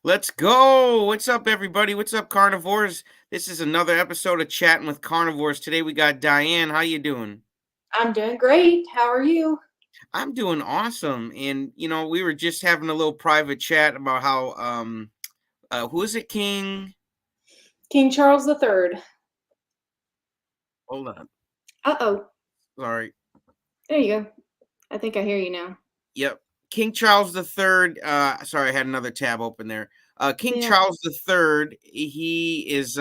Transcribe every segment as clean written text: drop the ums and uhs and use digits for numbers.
Let's go. What's up, everybody? What's up, carnivores? This is another episode of Chatting with Carnivores. Today we got Diane. How you doing? I'm doing great. How are you? I'm doing awesome. And we were just having a little private chat about how who is it, King? King Charles III. Hold on. Uh-oh. Sorry. There you go. I think I hear you now. Yep. King Charles the Third. Sorry, I had another tab open there. King Yeah. Charles the Third. He is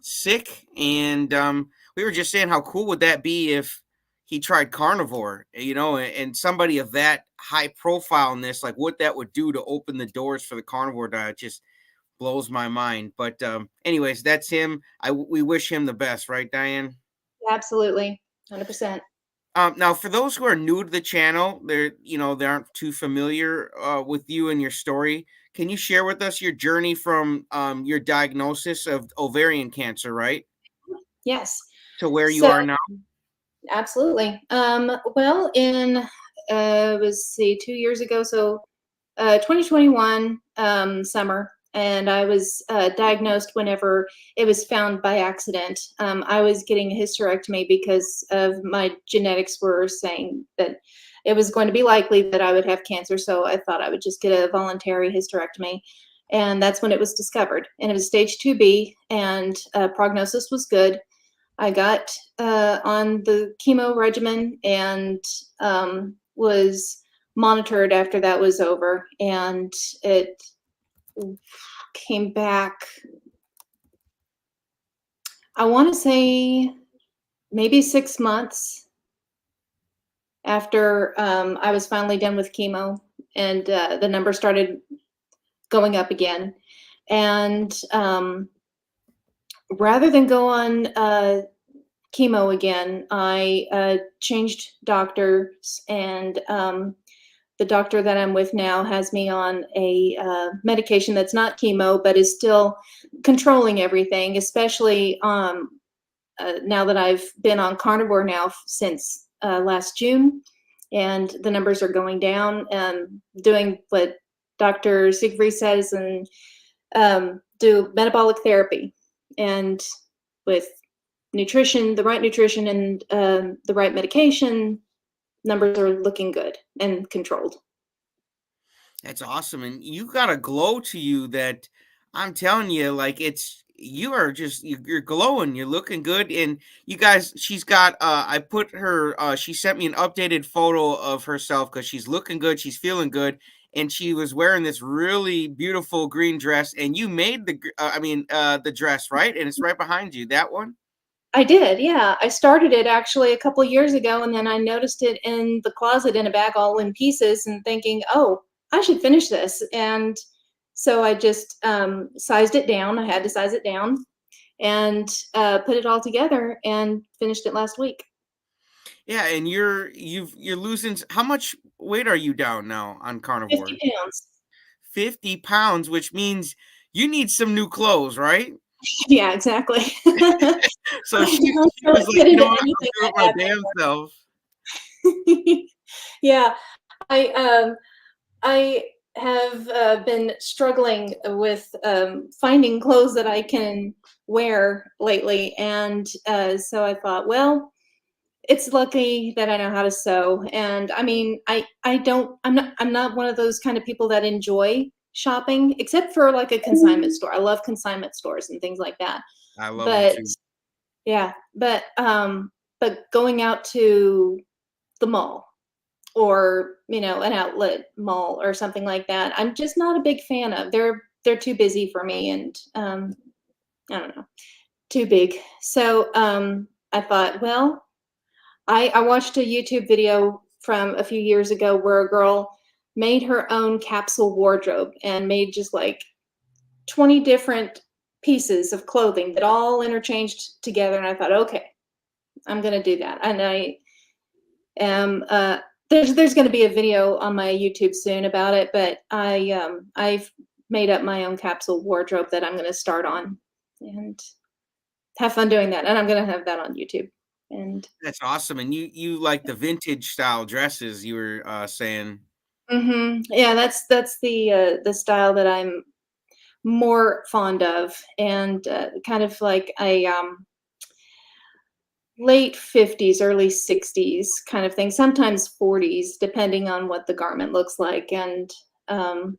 sick, and we were just saying how cool would that be if he tried carnivore, and somebody of that high profile in this, like what that would do to open the doors for the carnivore diet, just blows my mind. But anyways, that's him. We wish him the best, right, Diane? Absolutely. 100%. Now, for those who are new to the channel, they aren't too familiar with you and your story. Can you share with us your journey from your diagnosis of ovarian cancer, right, Yes. to where you So, are now? absolutely. Well, let's see, 2 years ago, so 2021 summer, and I was diagnosed whenever it was found by accident. I was getting a hysterectomy because of my genetics were saying that it was going to be likely that I would have cancer, so I thought I would just get a voluntary hysterectomy. And that's when it was discovered. And it was stage 2B, and prognosis was good. I got on the chemo regimen and was monitored after that was over, and it came back, I want to say maybe 6 months after I was finally done with chemo, and the number started going up again. And rather than go on chemo again, I changed doctors, and the doctor that I'm with now has me on a medication that's not chemo, but is still controlling everything, especially now that I've been on carnivore now since last June, and the numbers are going down. Doing what Dr. Siegfried says, and do metabolic therapy, and with nutrition, the right nutrition, and the right medication, numbers are looking good and controlled. That's awesome, and you got a glow to you that I'm telling you, like you are just you're glowing, you're looking good, and you guys, she's got. I put her. She sent me an updated photo of herself because she's looking good, she's feeling good, and she was wearing this really beautiful green dress, and you made the dress, right, and it's right behind you. That one. I did, yeah. I started it actually a couple years ago, and then I noticed it in the closet in a bag all in pieces, and thinking, oh, I should finish this. And so I just sized it down. I had to size it down, and put it all together and finished it last week. Yeah, and you're losing. How much weight are you down now on 50 carnivore? pounds. 50 pounds, which means you need some new clothes, right? Yeah, exactly. So I don't she really was like, fit you know into what? I'll anything do it I my have damn self. anymore. Yeah, I have been struggling with finding clothes that I can wear lately, and so I thought, well, it's lucky that I know how to sew. And I mean, I'm not one of those kind of people that enjoy shopping, except for like a consignment store. I love consignment stores and things like that. I love them But too. yeah, but going out to the mall, or an outlet mall or something like that, I'm just not a big fan of. They're too busy for me, and I don't know, too big. So I thought, well, I watched a YouTube video from a few years ago where a girl made her own capsule wardrobe and made just like 20 different pieces of clothing that all interchanged together. And I thought, okay, I'm gonna do that. And I am there's going to be a video on my YouTube soon about it, but I've made up my own capsule wardrobe that I'm going to start on, and have fun doing that. And I'm going to have that on YouTube. And That's awesome. And you like the vintage style dresses you were saying. Yeah, that's the style that I'm more fond of, and, kind of like a, late 50s, early 60s kind of thing, sometimes 40s, depending on what the garment looks like, and, um,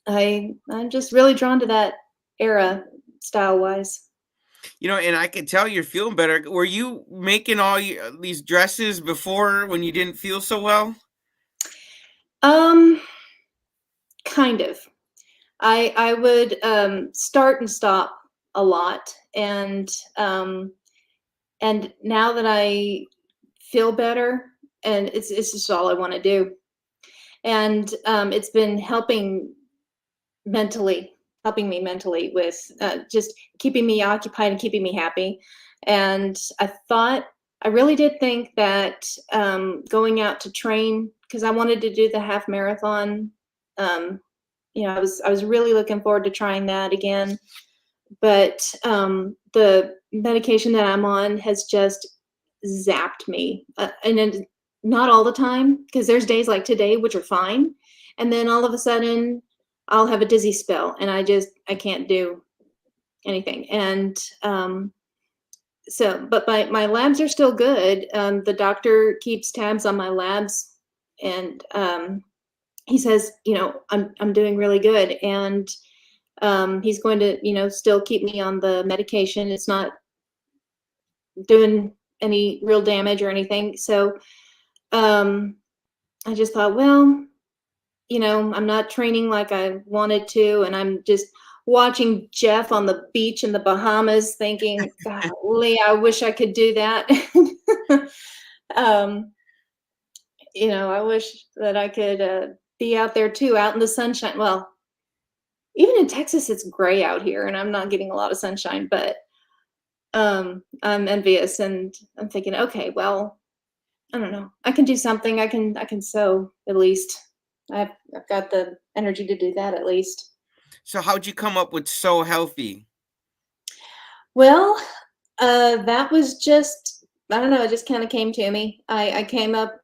I'm just really drawn to that era style-wise. And I can tell you're feeling better. Were you making all these dresses before when you didn't feel so well? Um, kind of. I would, start and stop a lot, and now that I feel better, and it's just all I wanna do, and, it's been mentally helping me mentally with, just keeping me occupied and keeping me happy, and I really did think that, going out to train, because I wanted to do the half marathon, um, I was really looking forward to trying that again, but, the medication that I'm on has just zapped me, and then not all the time, because there's days like today, which are fine, and then all of a sudden, I'll have a dizzy spell, and I can't do anything, and, but my labs are still good, the doctor keeps tabs on my labs, and, he says, I'm doing really good, and, he's going to, still keep me on the medication. It's not doing any real damage or anything. So, um, I just thought, well, I'm not training like I wanted to, and I'm just watching Jeff on the beach in the Bahamas thinking, golly, I wish I could do that. um, I wish that I could be out there too, out in the sunshine. Well, even in Texas, it's gray out here, and I'm not getting a lot of sunshine, but I'm envious, and I'm thinking, okay, well, I don't know. I can do something. I can sew at least. I've got the energy to do that at least. So how'd you come up with so healthy? Well, that was just I don't know. It just kind of came to me. I came up.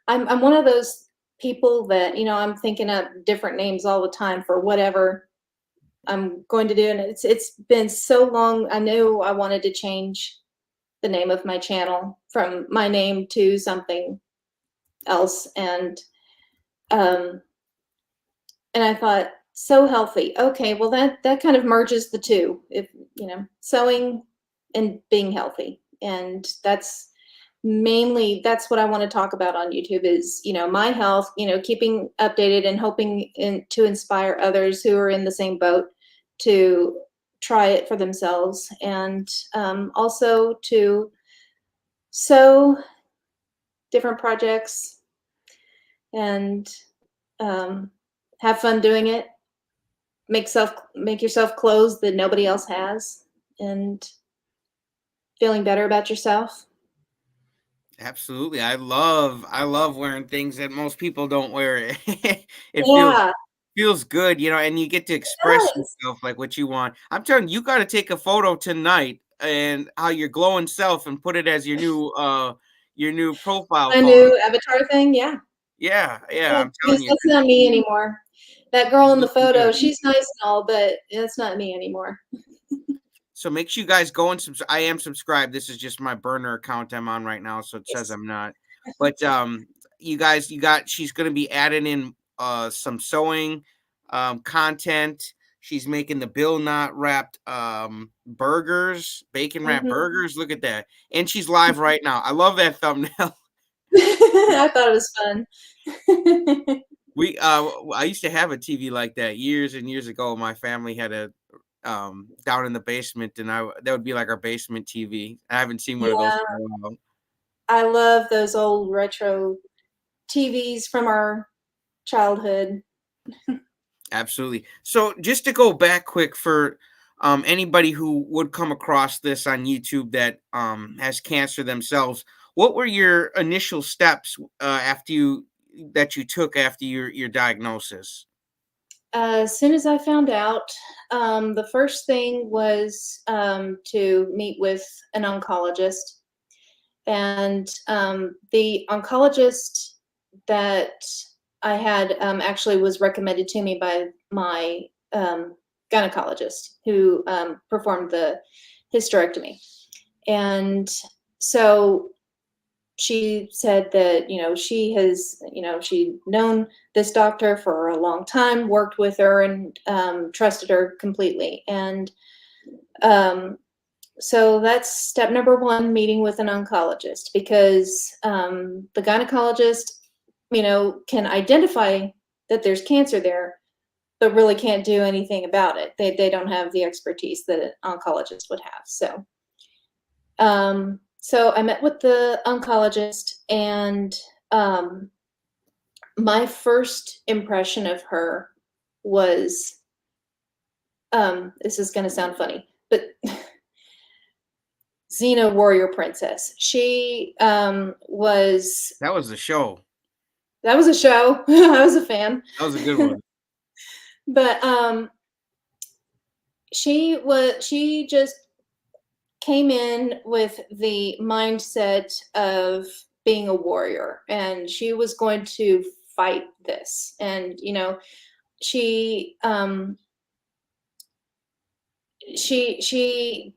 I'm one of those people that I'm thinking up different names all the time for whatever I'm going to do, and it's been so long. I knew I wanted to change the name of my channel from my name to something else, um, and I thought, so healthy. Okay, well that kind of merges the two. If sewing and being healthy, and that's what I want to talk about on YouTube is my health, keeping updated and hoping to inspire others who are in the same boat to try it for themselves, and also to sew different projects and um, have fun doing it. Make yourself clothes that nobody else has, and feeling better about yourself. Absolutely. I love wearing things that most people don't wear. It Yeah, feels good, and you get to it express does. yourself like what you want. I'm telling you, you gotta take a photo tonight and how your glowing self and put it as your new profile My photo. new avatar thing, yeah. Yeah, yeah, Yeah, I'm telling because you, that's not me anymore. That girl you're in the looking photo, good. she's nice and all, but that's not me anymore. So make sure you guys go and I am subscribed. This is just my burner account I'm on right now, so it says Yes. I'm not. But you guys, she's gonna be adding in some sewing content. She's making the Bill Knot wrapped burgers, bacon wrapped Mhm. burgers. Look at that. And she's live right now. I love that thumbnail. I thought it was fun. I used to have a TV like that years and years ago. My family had a down in the basement, and that would be like our basement TV. I haven't seen one of those Yeah, for a while. I love those old retro TVs from our childhood. Absolutely. So just to go back quick for anybody who would come across this on YouTube that has cancer themselves, what were your initial steps after you took after your diagnosis? As soon as I found out, the first thing was to meet with an oncologist. And the oncologist that I had actually was recommended to me by my gynecologist who performed the hysterectomy. And so she said that, she has, she'd known this doctor for a long time, worked with her, and trusted her completely. And so that's step number one, meeting with an oncologist, because the gynecologist, can identify that there's cancer there, but really can't do anything about it. They don't have the expertise that an oncologist would have. So I met with the oncologist, and my first impression of her was, this is going to sound funny, but Xena Warrior Princess. She was. That was the show. That was a show. I was a fan. That was a good one. But she just came in with the mindset of being a warrior, and she was going to fight this. And she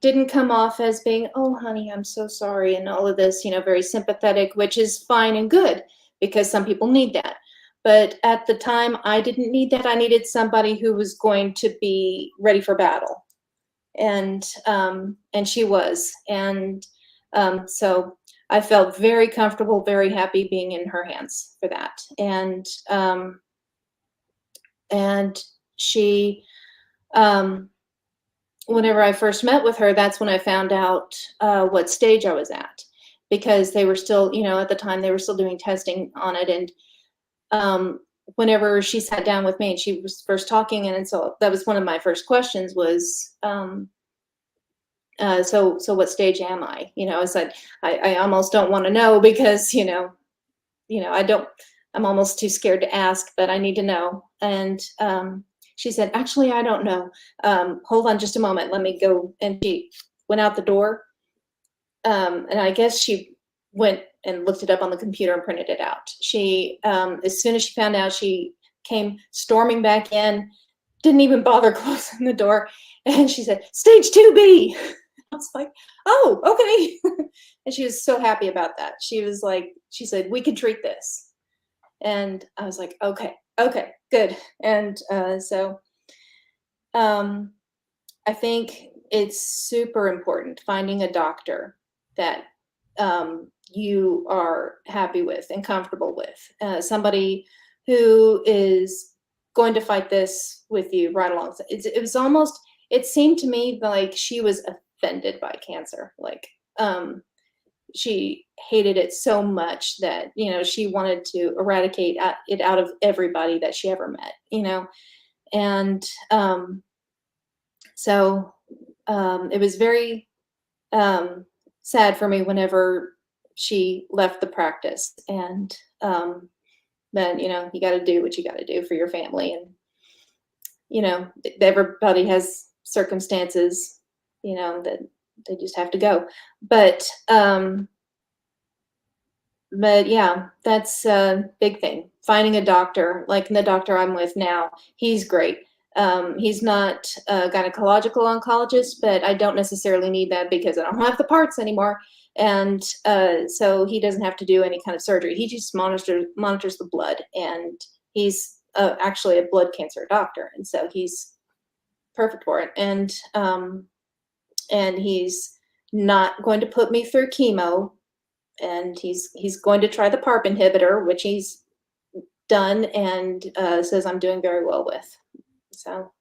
didn't come off as being, oh honey, I'm so sorry, and all of this, very sympathetic, which is fine and good, because some people need that. But at the time, I didn't need that. I needed somebody who was going to be ready for battle. And she was. And so I felt very comfortable, very happy being in her hands for that. And she, whenever I first met with her, that's when I found out what stage I was at, because they were still, at the time they were still doing testing on it. And whenever she sat down with me and she was first talking, and so that was one of my first questions was, so what stage am I? I said, I almost don't want to know, because, I'm almost too scared to ask, but I need to know. And she said, actually, I don't know. Hold on just a moment. Let me go. And she went out the door. And I guess she went and looked it up on the computer and printed it out. She, as soon as she found out, she came storming back in, didn't even bother closing the door. And she said, stage 2B. I was like, oh, okay. And she was so happy about that. She was like, she said, we can treat this. And I was like, okay, good. And so I think it's super important finding a doctor that you are happy with and comfortable with, somebody who is going to fight this with you right along. It was almost, it seemed to me like she was offended by cancer. Like she hated it so much that, she wanted to eradicate it out of everybody that she ever met, and so it was very sad for me whenever she left the practice. And then, you got to do what you got to do for your family. And, everybody has circumstances, that they just have to go. But yeah, that's a big thing. Finding a doctor, like the doctor I'm with now, he's great. He's not a gynecological oncologist, but I don't necessarily need that because I don't have the parts anymore. And so he doesn't have to do any kind of surgery. He just monitors the blood, and he's actually a blood cancer doctor. And so he's perfect for it. And he's not going to put me through chemo, and he's going to try the PARP inhibitor, which he's done, and says I'm doing very well with. So,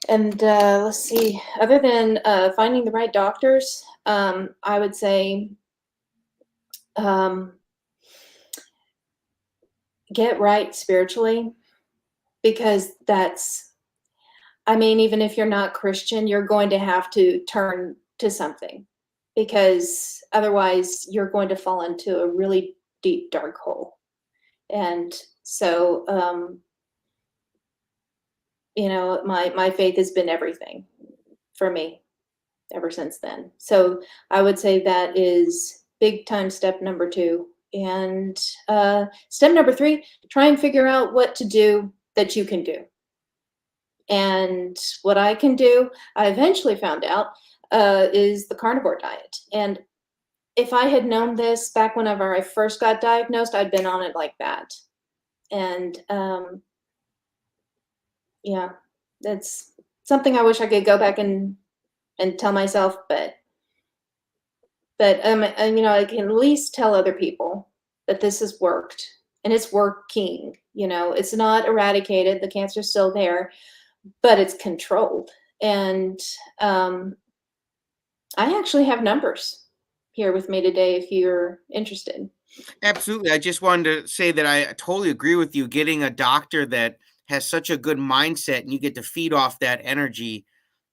and let's see, other than finding the right doctors, I would say get right spiritually, because that's, I mean, even if you're not Christian, you're going to have to turn to something, because otherwise you're going to fall into a really deep, dark hole. And so, my faith has been everything for me ever since then. So I would say that is big time step number 2 And step number 3, try and figure out what to do that you can do. And what I can do, I eventually found out, is the carnivore diet. And if I had known this back whenever I first got diagnosed, I'd been on it like that. And yeah, that's something I wish I could go back and tell myself, and, I can at least tell other people that this has worked and it's working. It's not eradicated. The cancer's still there, but it's controlled. And I actually have numbers here with me today if you're interested. Absolutely. I just wanted to say that I totally agree with you. Getting a doctor that has such a good mindset and you get to feed off that energy,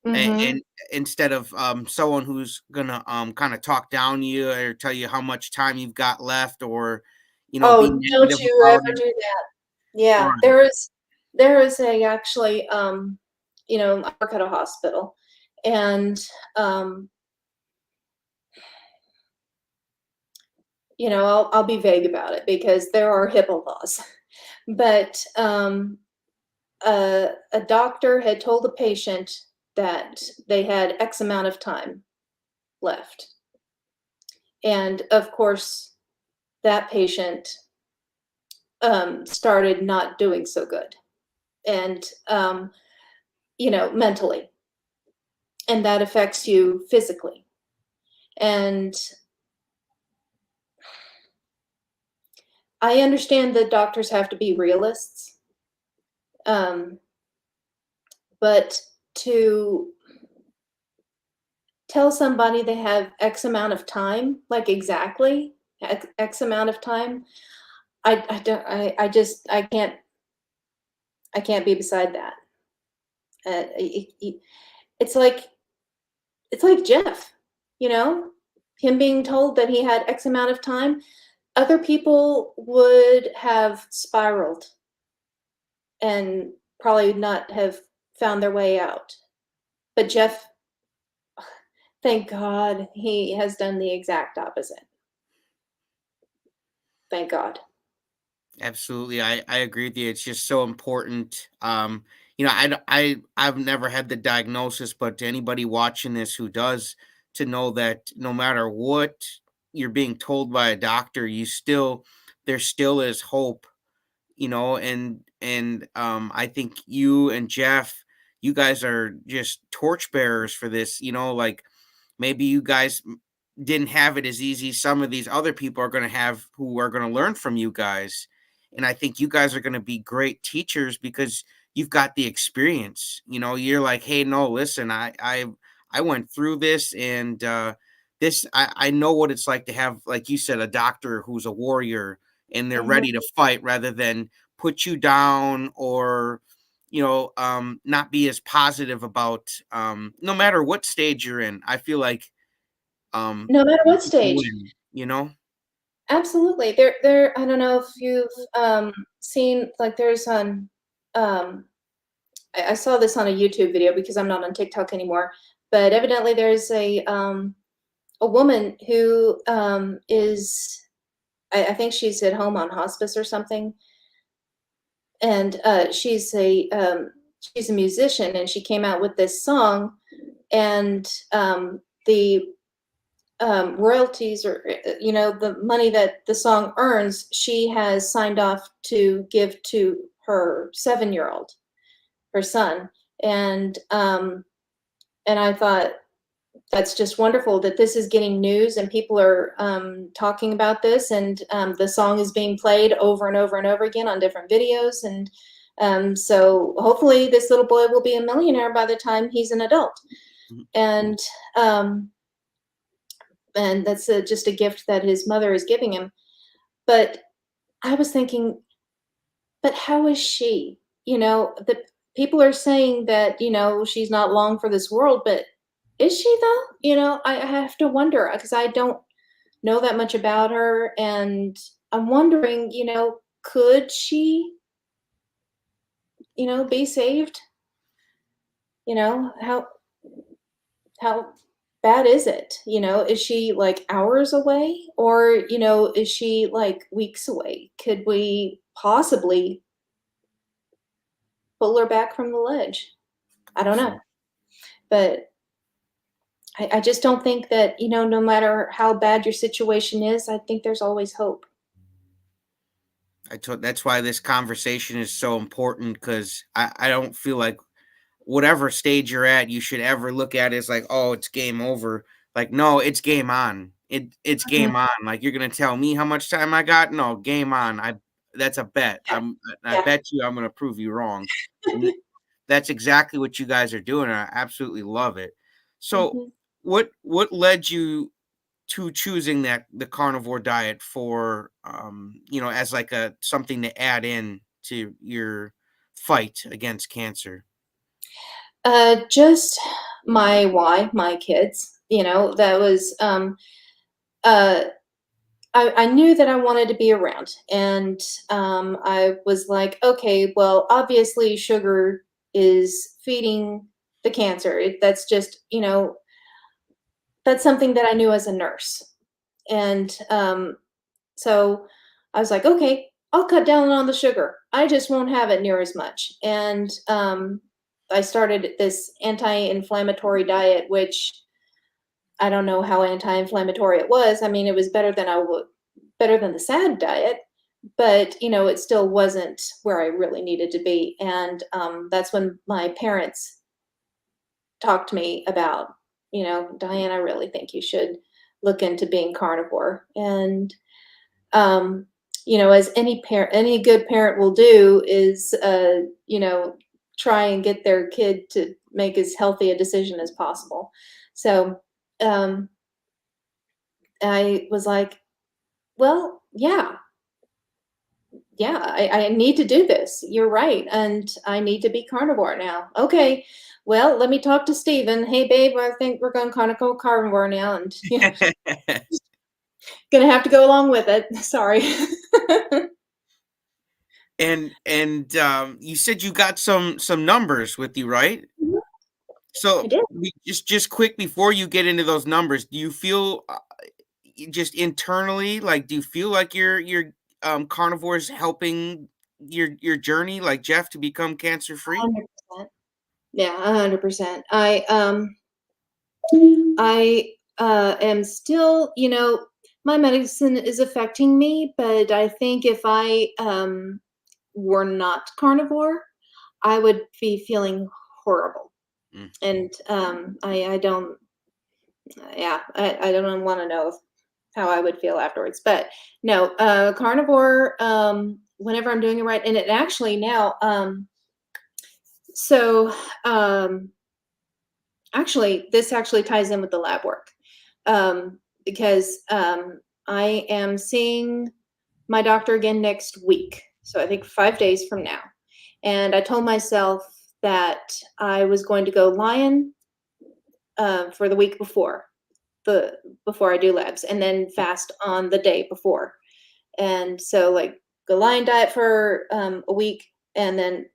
Mhm. and instead of someone who's gonna kind of talk down to you or tell you how much time you've got left, or be Oh, don't negative you about ever it. do that. Yeah, Right. there is a actually, I work at a hospital, and, um, I'll be vague about it because there are HIPAA laws. But, a doctor had told the patient that they had X amount of time left. And, of course, that patient, started not doing so good and, mentally, and that affects you physically. And I understand that doctors have to be realists, um, but to tell somebody they have X amount of time, like exactly X amount of time, I don't I can't be beside that. It's like Jeff, you know, him being told that he had X amount of time, other people would have spiraled and probably not have found their way out. But Jeff, thank God, he has done the exact opposite. Thank God. Absolutely. I agree with you. It's just so important. I've never had the diagnosis, but to anybody watching this who does, to know that no matter what you're being told by a doctor, there still is hope, and I think you and Jeff, you guys are just torchbearers for this, like maybe you guys didn't have it as easy. Some of these other people are going to have, who are going to learn from you guys. And I think you guys are going to be great teachers because you've got the experience. You're like, hey, no, listen, I went through this, and I know what it's like to have, like you said, a doctor who's a warrior and they're Mhm. ready to fight rather than put you down, or not be as positive about, no matter what stage you're in. I feel like No matter what you can stage. win. Absolutely. There I don't know if you've, seen, like, there's um I saw this on a YouTube video because I'm not on TikTok anymore, but evidently there's a woman who, is I think she's at home on hospice or something, and, she's a musician, and she came out with this song, and, the royalties, or the money that the song earns, she has signed off to give to her 7-year old, her son. And um and I thought, that's just wonderful that this is getting news and people are, talking about this, and the song is being played over and over and over again on different videos. And so hopefully this little boy will be a millionaire by the time he's an adult. Mhm. And um, and that's just a gift that his mother is giving him. But I was thinking, but how is she? The people are saying that, she's not long for this world, but is she though? I have to wonder because I don't know that much about her, and I'm wondering, could she, be saved? How bad is it? Is she like hours away, or, is she like weeks away? Could we possibly pull her back from the ledge? I don't know. Absolutely. But I just don't think that, no matter how bad your situation is, I think there's always hope. That's why this conversation is so important, because I don't feel like whatever stage you're at, you should ever look at it as like, oh, it's game over. Like, no, it's game on. It's Mhm. game on. Like, you're gonna tell me how much time I got? No, game on. That's a bet. Yeah, I yeah. bet you I'm gonna prove you wrong. And that's exactly what you guys are doing. I absolutely love it. So Mhm. what led you to choosing the carnivore diet for, as like a something to add in to your fight against cancer? Just my kids, that was, uh, I knew that I wanted to be around, and I was like, okay, well, obviously, sugar is feeding the cancer. That's just, that's something that I knew as a nurse, and so I was like, okay, I'll cut down on the sugar. I just won't have it near as much, and I started this anti-inflammatory diet, which I don't know how anti-inflammatory it was. I mean, it was better than the SAD diet, but it still wasn't where I really needed to be. And that's when my parents talked to me about, Diane, I really think you should look into being carnivore. And um, as any good parent will do is, try and get their kid to make as healthy a decision as possible. So um, I was like, well, yeah, yeah, I need to do this. You're right. And I need to be carnivore now. Okay. Well, let me talk to Steven. Hey, babe, I think we're going to go carnivore now. And yeah, gonna have to go along with it. Sorry. And you said you got some numbers with you, right? I So did. just quick before you get into those numbers, do you feel, just internally, like, do you feel like carnivores helping your journey, like Jeff, to become cancer free? 100%. Yeah, 100%. I am still, my medicine is affecting me, but I think if I were not carnivore, I would be feeling horrible. Mm. And I don't, yeah, I don't want to know how I would feel afterwards. But no, carnivore, whenever I'm doing it right, and it actually now, so um, actually, this actually ties in with the lab work, because I am seeing my doctor again next week. So I think 5 days from now. And I told myself that I was going to go lion for the week the before I do labs, and then fast on the day before. And so, like, go lion diet for a week, and then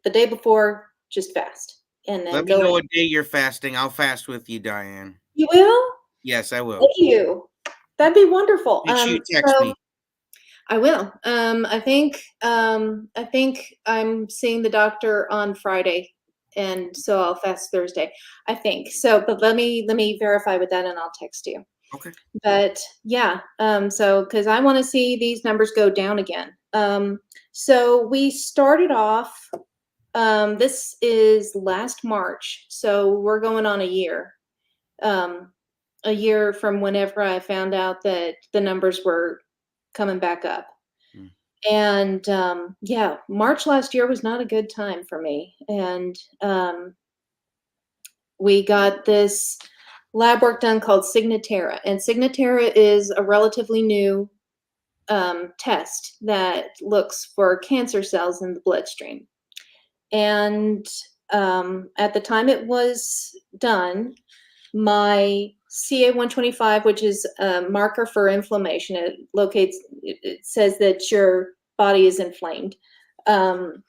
the day before, just fast, and then Let me go know in. what day you're fasting. I'll fast with you, Diane. You will? Yes, I will. Thank you. That'd be wonderful. Make sure you text So me. I will. I think I'm seeing the doctor on Friday, and so I'll fast Thursday. I think so, but let me verify with that, and I'll text you. Okay. But yeah, so because I want to see these numbers go down again. So we started off. This is last March, so we're going on um, a year from whenever I found out that the numbers were coming back up. Mm. And yeah, March last year was not a good time for me. And we got this lab work done called Signatera. And Signatera is a relatively new test that looks for cancer cells in the bloodstream. And at the time it was done, my CA-125, which is a marker for inflammation, it says that your body is inflamed. Um,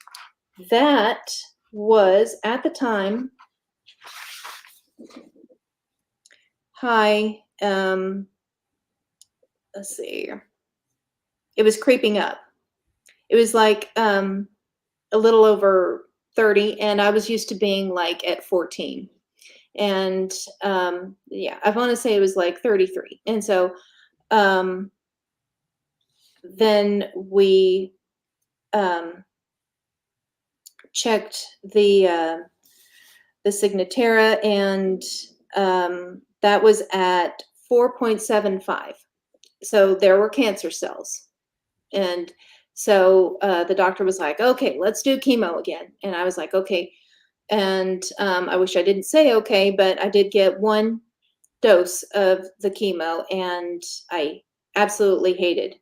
that was at the time high. Let's see. It was creeping up. It was like a little over 30, and I was used to being like at 14. And yeah, I want to say it was like 33. And so um, then we um, checked the Signatera, and that was at 4.75. So there were cancer cells. And so the doctor was like, okay, let's do chemo again. And I was like, okay. And I wish I didn't say okay, but I did get one dose of the chemo, and I absolutely hated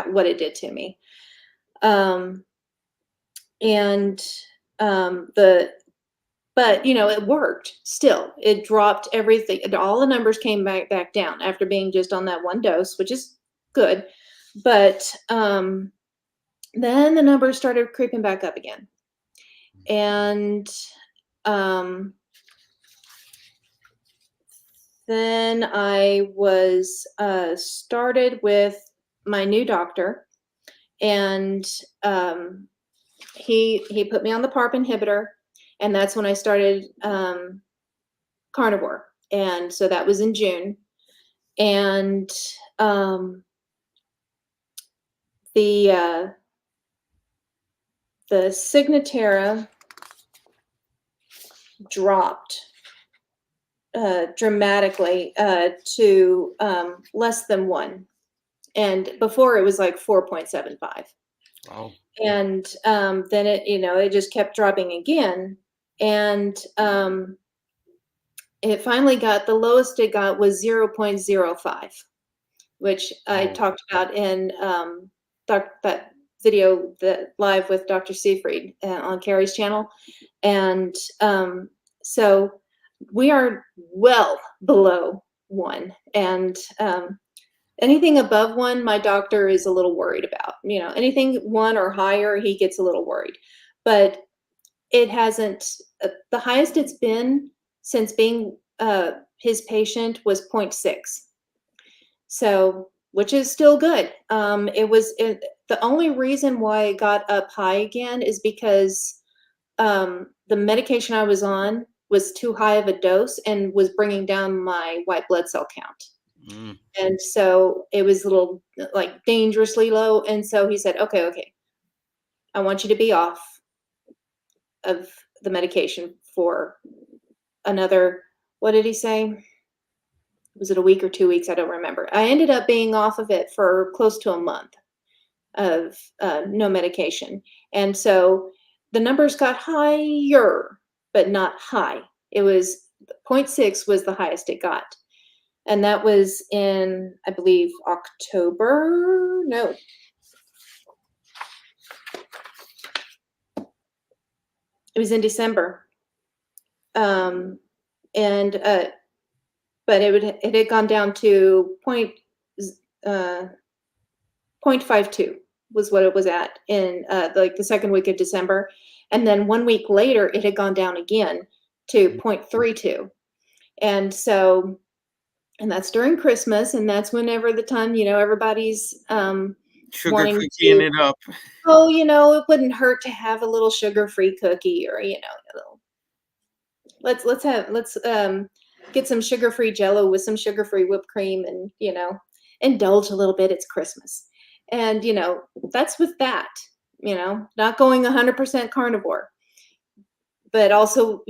what it did to me. And the but it worked. Still, it dropped everything. All the numbers came back down after being just on that one dose, which is good. But then the numbers started creeping back up again, and um, then I was started with my new doctor, and he put me on the PARP inhibitor, and that's when I started carnivore, and so that was in June, and the uh, the Signatera dropped dramatically to less than 1, and before it was like 4.75. Oh, And then it just kept dropping again, and it finally got, the lowest it got was 0.05, which I oh, talked about in that video, that live with Dr. Seafried on Carrie's channel. And so we are well below 1. And anything above 1, my doctor is a little worried about. Anything 1 or higher, he gets a little worried. But it hasn't, the highest it's been since being his patient was 0.6. So, which is still good. The only reason why it got up high again is because the medication I was on was too high of a dose and was bringing down my white blood cell count. mm, And so it was a little like dangerously low. And so he said, okay, I want you to be off of the medication for another, what did he say? Was it a week or 2 weeks? I don't remember. I ended up being off of it for close to a month of no medication. And so the numbers got higher, but not high. It was 0.6 was the highest it got. And that was in, I believe, October. No. It was in December. And but it had gone down to 0.52 was what it was at in like the second week of December. And then 1 week later, it had gone down again to 0.32. And so, and that's during Christmas, and that's whenever the time, everybody's sugar wanting cookieing to, it up. oh, it wouldn't hurt to have a little sugar-free cookie, or, a little, let's get some sugar-free Jello with some sugar-free whipped cream, and indulge a little bit. It's Christmas, and that's with that. Not going 100% carnivore, but also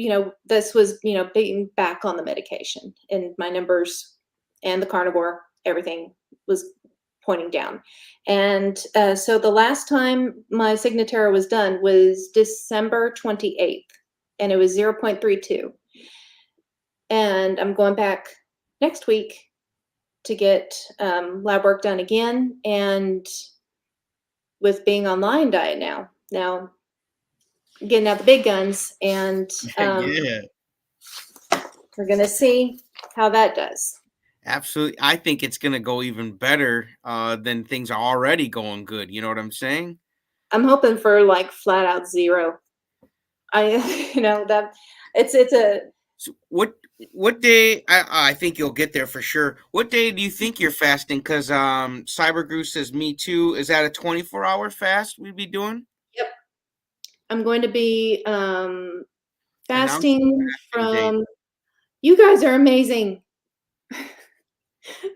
this was being back on the medication, and my numbers and the carnivore, everything was pointing down. And so the last time my Signatera was done was December 28th, and it was 0.32. And I'm going back next week to get lab work done again, and with being on Lion Diet now getting out the big guns, and Yeah, we're gonna see how that does. absolutely. I think it's gonna go even better than things are already going good. You know what I'm saying? I'm hoping for like flat out 0. I that it's a So what day? I think you'll get there for sure. What day do you think you're fasting? Because Cyber Goose says me too. Is that a 24-hour fast we'd be doing? Yep. I'm going to be Announce your fasting fasting date. from you guys are amazing.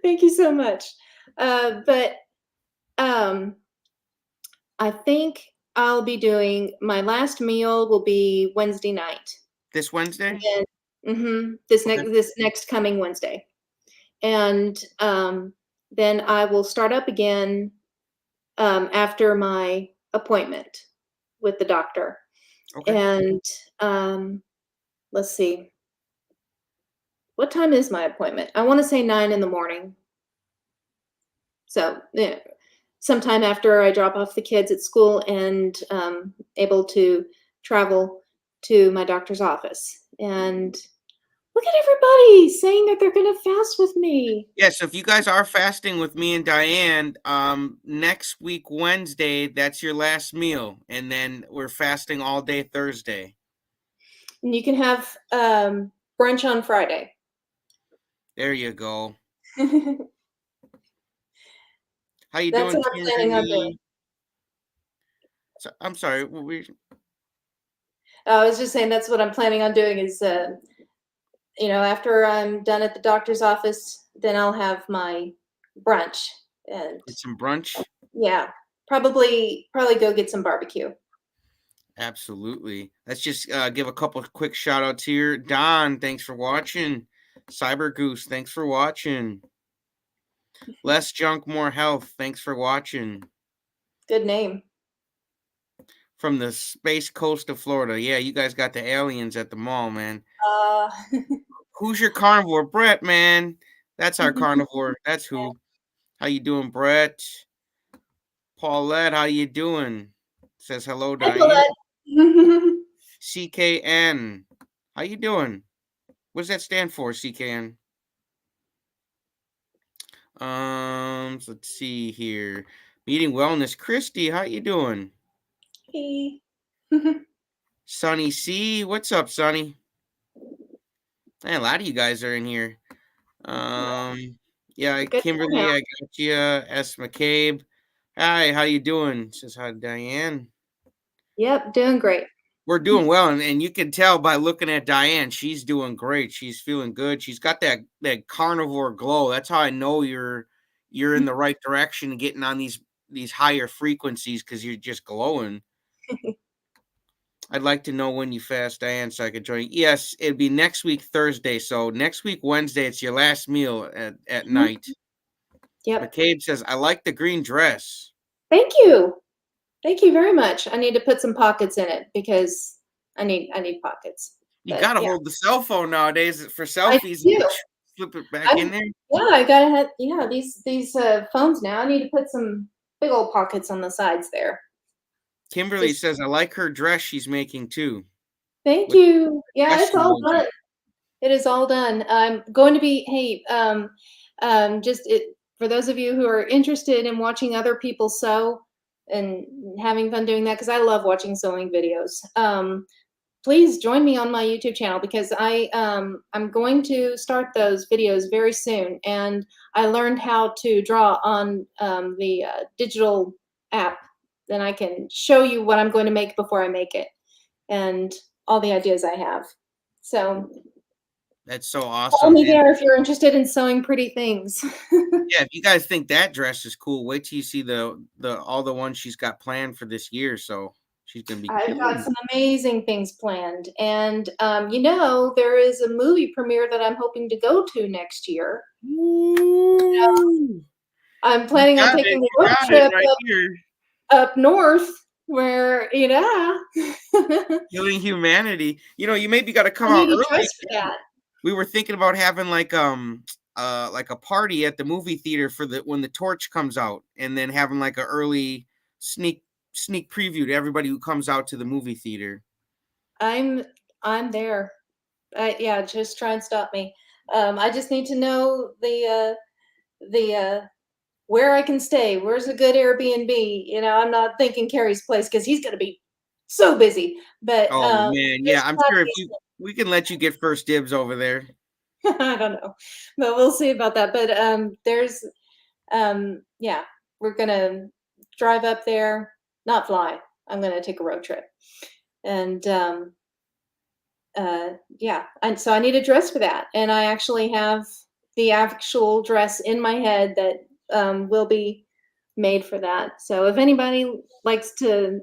Thank you so much. But um, I think I'll be doing my last meal will be Wednesday night. This And Wednesday? then Okay. this next coming Wednesday. And then I will start up again after my appointment with the doctor. Okay. And um, let's see, what time is my appointment? I want to say 9 in the morning. So yeah, sometime after I drop off the kids at school and able to travel to my doctor's office. And look at everybody saying that they're going to fast with me. Yeah, so if you guys are fasting with me and Diane, next week Wednesday, that's your last meal, and then we're fasting all day Thursday. And you can have brunch on Friday. There you go. That's How you what doing, I'm planning on doing. Kimberly? So, I'm sorry. I was just saying that's what I'm planning on doing is, after I'm done at the doctor's office, then I'll have my brunch and Get some brunch. yeah, probably go get some barbecue. Absolutely. Let's just give a couple of quick shout outs here. Don, thanks for watching. Cyber Goose, thanks for watching. Less junk, more health. Thanks for watching. Good name. From the space coast of Florida. Yeah, you guys got the aliens at the mall, man. Uh, Who's your carnivore? Brett, man. That's our carnivore. That's who. How you doing, Brett? Paulette, how you doing? Says hello, Hi, Diane. Paulette. CKN. How you doing? What does that stand for, CKN? So let's see here. Meeting Wellness. Christy, how you doing? Hey. Sunny C, what's up, Sunny? Man, a lot of you guys are in here. Yeah, Good Kimberly, turnout. I got you. S. McCabe. Hi, how you doing? Says hi, Diane. Yep, doing great. We're doing well, and you can tell by looking at Diane, she's doing great. She's feeling good. She's got that carnivore glow. That's how I know you're in the right direction, getting on these higher frequencies because you're just glowing. I'd like to know when you fast, Diane, so I could join. Yes, it'd be next week Thursday. So next week Wednesday, it's your last meal at Mhm. night. Yep. McCabe says, "I like the green dress." Thank you. Thank you very much. I need to put some pockets in it because I need pockets. You But gotta yeah, hold the cell phone nowadays for I selfies. And do. slip it back I in there. Yeah, I gotta have these phones now. I need to put some big old pockets on the sides there. Kimberly Just says, "I like her dress she's making too." thank With you. Yeah, dress it's all emoji. done. It is all done. I'm going to be hey, just it for those of you who are interested in watching other people sew and having fun doing that, because I love watching sewing videos. Please join me on my YouTube channel because I'm going to start those videos very soon. And I learned how to draw on the digital app. Then I can show you what I'm going to make before I make it and all the ideas I have. So That's so follow awesome. me And there if you're interested in sewing pretty things. yeah, if you guys think that dress is cool, wait till you see the all the ones she's got planned for this year. So she's gonna be I've got killing some amazing things planned. And, there is a movie premiere that I'm hoping to go to next year. it. Ooh, I'm you planning on got it. taking a You road got it trip right here. up north where, Killing humanity. You maybe got to come I out need to early. dress for that. We were thinking about having like a party at the movie theater for the when the torch comes out, and then having like a early sneak sneak preview to everybody who comes out to the movie theater. I'm I'm there. Yeah, just try and stop me. I just need to know the where I can stay. Where's a good Airbnb? I'm not thinking Carrie's place because he's gonna be so busy, but, Oh, man, yeah, there's I'm not sure if you we can let you get first dibs over there. I don't know, but we'll see about that, but, yeah, we're gonna drive up there, not fly, I'm gonna take a road trip, and, yeah, and so I need a dress for that, and I actually have the actual dress in my head that, will be made for that, so if anybody likes to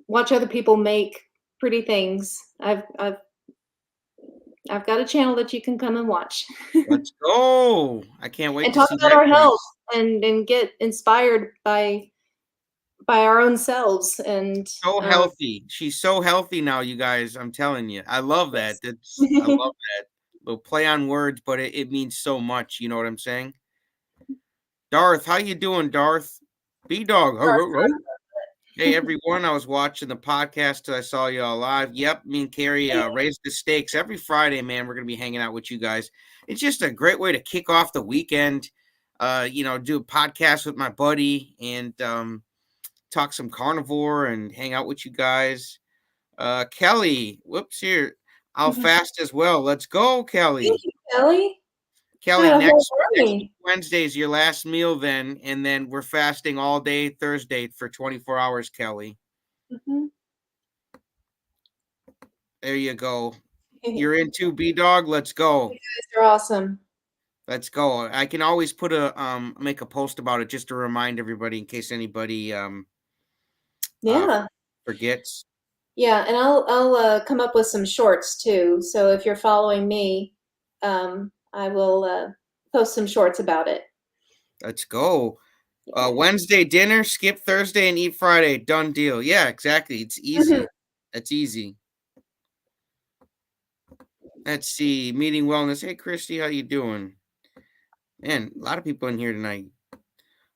watch other people make pretty things, I've got a channel that you can come and watch. Let's go. I can't wait And to talk see about that our health dress. and get inspired by our own selves and, So healthy. She's so healthy now, you guys, I'm telling you. I love that. yes. That's I love that. Little play on words, but it means so much, you know what I'm saying? Darth, how you doing, Darth? B-Dog. Hey, everyone, I was watching the podcast till I saw you all live. Yep, me and Carrie raised the stakes every Friday, man. We're going to be hanging out with you guys. It's just a great way to kick off the weekend. Do a podcast with my buddy and talk some carnivore and hang out with you guys. Kelly, whoops, here. I'll fast as well. Let's go, Thank Kelly. you, Kelly. Kelly, Got a whole next army. Wednesday is your last meal then, and then we're fasting all day Thursday for 24 hours, Kelly. Mhm. There you go. You You're into B-Dog? Let's go. guys are awesome. Let's go. I can always put a make a post about it just to remind everybody in case anybody uh Yeah. forgets. Yeah, and I'll, come up with some shorts too, so if you're following me, I will, post some shorts about it. Let's go. Yeah. Wednesday dinner, skip Thursday and eat Friday. Done deal. Yeah, exactly. It's Mhm. easy. It's easy. Let's see. Meeting wellness. Hey Christy, how you doing? Man, a lot of people in here tonight.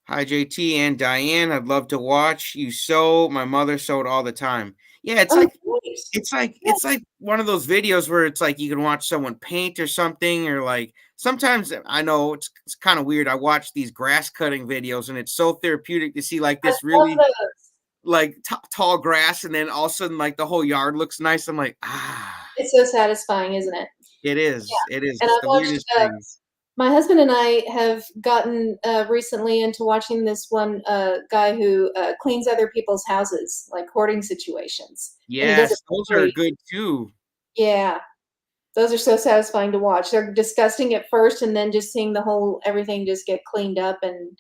Hi JT and Diane. I'd love to watch you sew. My mother sewed all the time. Yeah, Oh, nice. Yeah. it's like one of those videos where it's like you can watch someone paint or something, or like sometimes I know it's kind of weird. I watch these grass cutting videos and it's so therapeutic to see like I this love really those. like tall grass, and then all of a sudden like the whole yard looks nice. I'm like, ah, It's so satisfying, isn't it? it is. It is. And It's I've the watched, weirdest things. my husband and I have gotten, recently into watching this one, guy who, cleans other people's houses, like hoarding situations, and he does it Yes, for those are free. good too. Yeah, those are so satisfying to watch. They're disgusting at first, and then just seeing the whole everything just get cleaned up and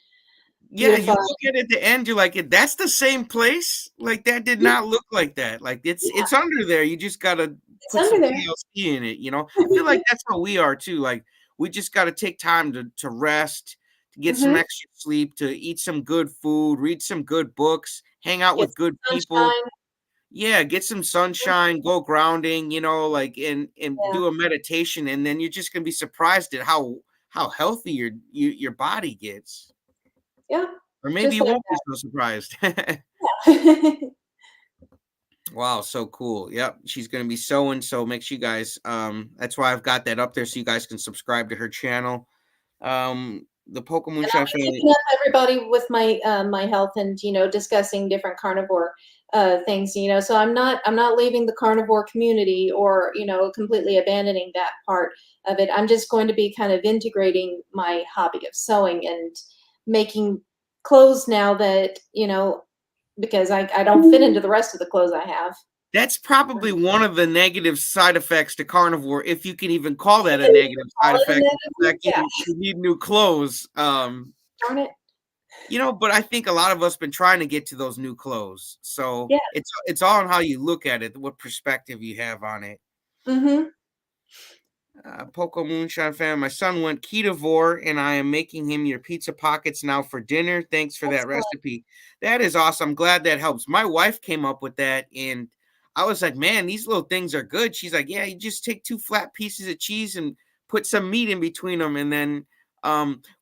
Yeah, you beautified. look at the end, you're like, "That's the same place? Like, that did Yeah, not look like that." Like, yeah, it's under there, you just gotta it's put some under there. TLC in it, you know? I feel like that's how we are too, like, we just gotta take time to rest, to get some Mhm. extra sleep, to eat some good food, read some good books, hang out Get with some good people. sunshine. Yeah, get some sunshine, go grounding, like, and Yeah, do a meditation, and then you're just gonna be surprised at how healthy your body gets. yeah, Or maybe just you like won't be so surprised. that. Wow, so cool. Yep, she's gonna be sewing, so make sure you guys that's why I've got that up there so you guys can subscribe to her channel. The Poko And I'll Moonshine be Family. keeping up everybody with my health and, discussing different carnivore, things, so I'm not leaving the carnivore community or, completely abandoning that part of it. I'm just going to be kind of integrating my hobby of sewing and making clothes now that, because I don't fit into the rest of the clothes I have. That's probably one of the negative side effects to carnivore, if you can even call that a Even negative side call it a effect, is the negative? fact Yeah, you need new clothes. darn it. But I think a lot of us been trying to get to those new clothes. So Yeah. it's all on how you look at it, what perspective you have on it. Mhm. Poko Moonshine Family. My son went ketovore, and I am making him your pizza pockets now for dinner. Thanks for that Excellent. recipe. That is awesome. I'm glad that helps. My wife came up with that, and I was like, man, these little things are good. She's like, yeah, you just take two flat pieces of cheese and put some meat in between them. And then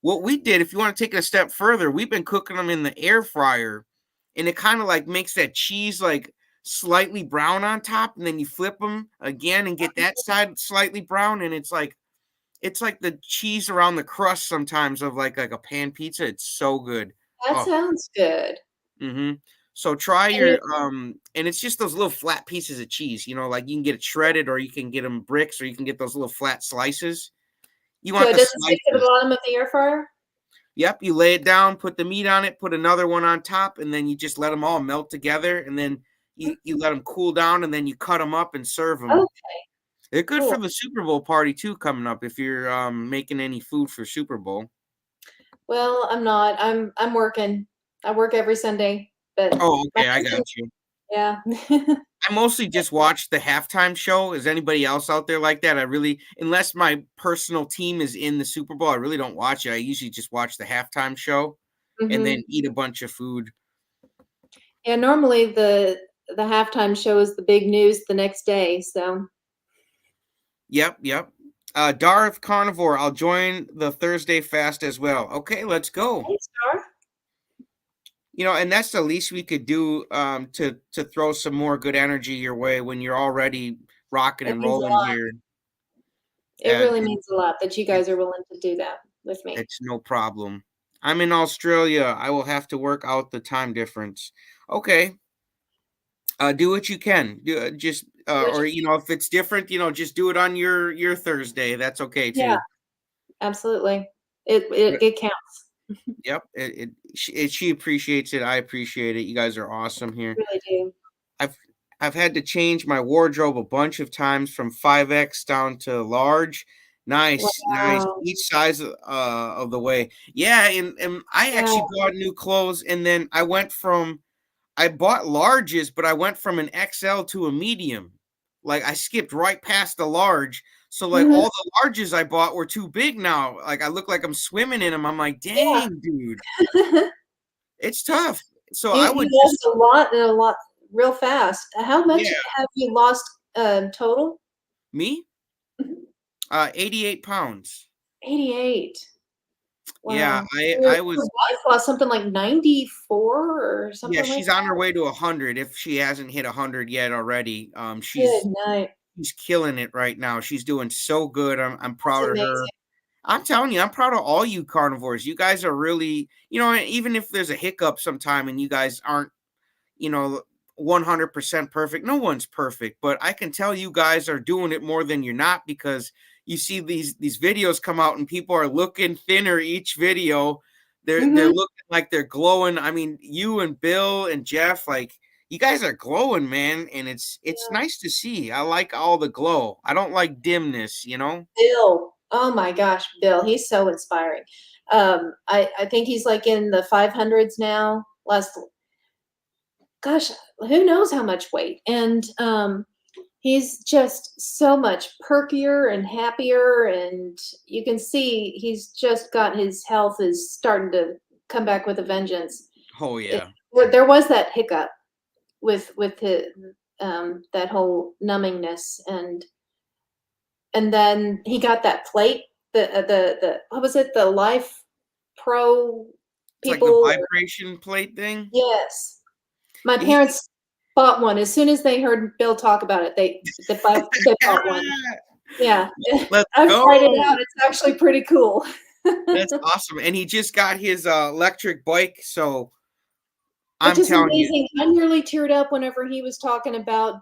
what we did, if you want to take it a step further, we've been cooking them in the air fryer, and it kind of like makes that cheese like slightly brown on top, and then you flip them again and get that side slightly brown, and it's like the cheese around the crust sometimes of like a pan pizza. It's so good. That Oh, sounds good. mm-hmm. So try And you your and it's just those little flat pieces of cheese, you know, like you can get it shredded or you can get them bricks or you can get those little flat slices. You so want it the doesn't stick to the slices. bottom of the air fryer? Yep, you lay it down, put the meat on it, put another one on top, and then you just let them all melt together, and then you let them cool down, and then you cut them up and serve them. Okay, They're good for cool. the Super Bowl party too coming up if you're making any food for Super Bowl. Well, I'm not. I'm working. I work every Sunday, but Oh, my okay, I got husband, you. yeah. I mostly just watch the halftime show. Is anybody else out there like that? I really, unless my personal team is in the Super Bowl, I really don't watch it. I usually just watch the halftime show and then Mhm. eat a bunch of food. Yeah, normally the halftime show is the big news the next day, so Yep, yep. Darth Carnivore, I'll join the Thursday fast as well. Okay, let's go. hey, Star. You know, and that's the least we could do to throw some more good energy your way when you're already rocking It and means a rolling lot. here. It really It, means a lot that you guys it's are willing to do that with me. it's no problem. I'm in Australia. I will have to work out the time difference. Okay, do what you can. Do just Which or you know if it's different, you know, just do it on your Thursday. That's okay yeah, too. absolutely. It counts. Yep, she appreciates it. I appreciate it. You guys are awesome here. Really do. I've I've had to change my wardrobe a bunch of times from 5X down to large. Nice, nice. Wow. Each size of the way. Yeah, and I Yeah. actually bought new clothes, and then I bought larges, but I went from an XL to a medium. Like I skipped right past the large. So like Mhm. all the larges I bought were too big now. Like I look like I'm swimming in them. I'm like, dang, dude, Yeah. it's tough. So I You would lost just a lot and a lot real fast. How much yeah, have you lost, total? me, Mhm. 88 pounds. 88. Yeah, Wow. I Your was wife lost something like 94 or yeah, something like she's on her way to 100 if she hasn't hit 100 yet already. Good night. She's killing it right now. She's doing so good. I'm That's proud of her. amazing. I'm telling you, I'm proud of all you carnivores. You guys are really, you know, even if there's a hiccup sometime and you guys aren't, you know, 100% perfect. No one's perfect, but I can tell you guys are doing it more than you're not because you see these videos come out and people are looking thinner each video. They're Mhm. looking like they're glowing. I mean, you and Bill and Jeff, like you guys are glowing, man, and it's Yeah. nice to see. I like all the glow. I don't like dimness, you know? Bill. Oh my gosh, Bill, he's so inspiring. I think he's, like, in the 500s now. Last gosh, who knows how much weight, and, he's just so much perkier and happier, and you can see he's just got his health is starting to come back with a vengeance. Oh It yeah. there was that hiccup with that whole numbingness, and then he got that plate, the what was it? The Life Pro It's like the people vibration plate thing. yes. My He parents bought one. As soon as they heard Bill talk about it, they bought one. Yeah. Let's I've tried it go. out. It's actually pretty cool. That's awesome, and he just got his, electric bike, so Which I'm is telling you, amazing. I nearly teared up whenever he was talking about,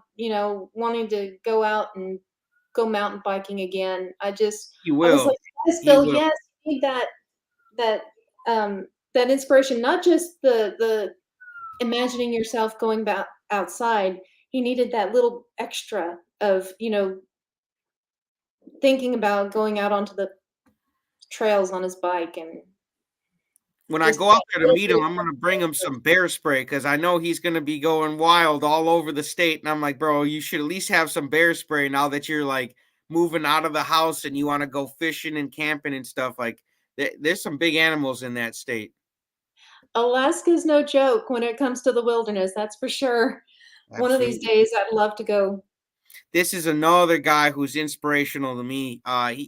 wanting to go out and go mountain biking again. he I was will, like, "Yes, he Bill, will. yes, you need that, that inspiration, not just the imagining yourself going back outside. He needed that little extra of, thinking about going out onto the trails on his bike and When I just go that out there to little meet bit him, of I'm gonna bring him extra. some bear spray because I know he's gonna be going wild all over the state, and I'm like, "Bro, you should at least have some bear spray now that you're, like, moving out of the house and you wanna go fishing and camping and stuff." Like, there's some big animals in that state. Alaska's no joke when it comes to the wilderness, that's for sure. One of these Absolutely. days, I'd love to go. This is another guy who's inspirational to me.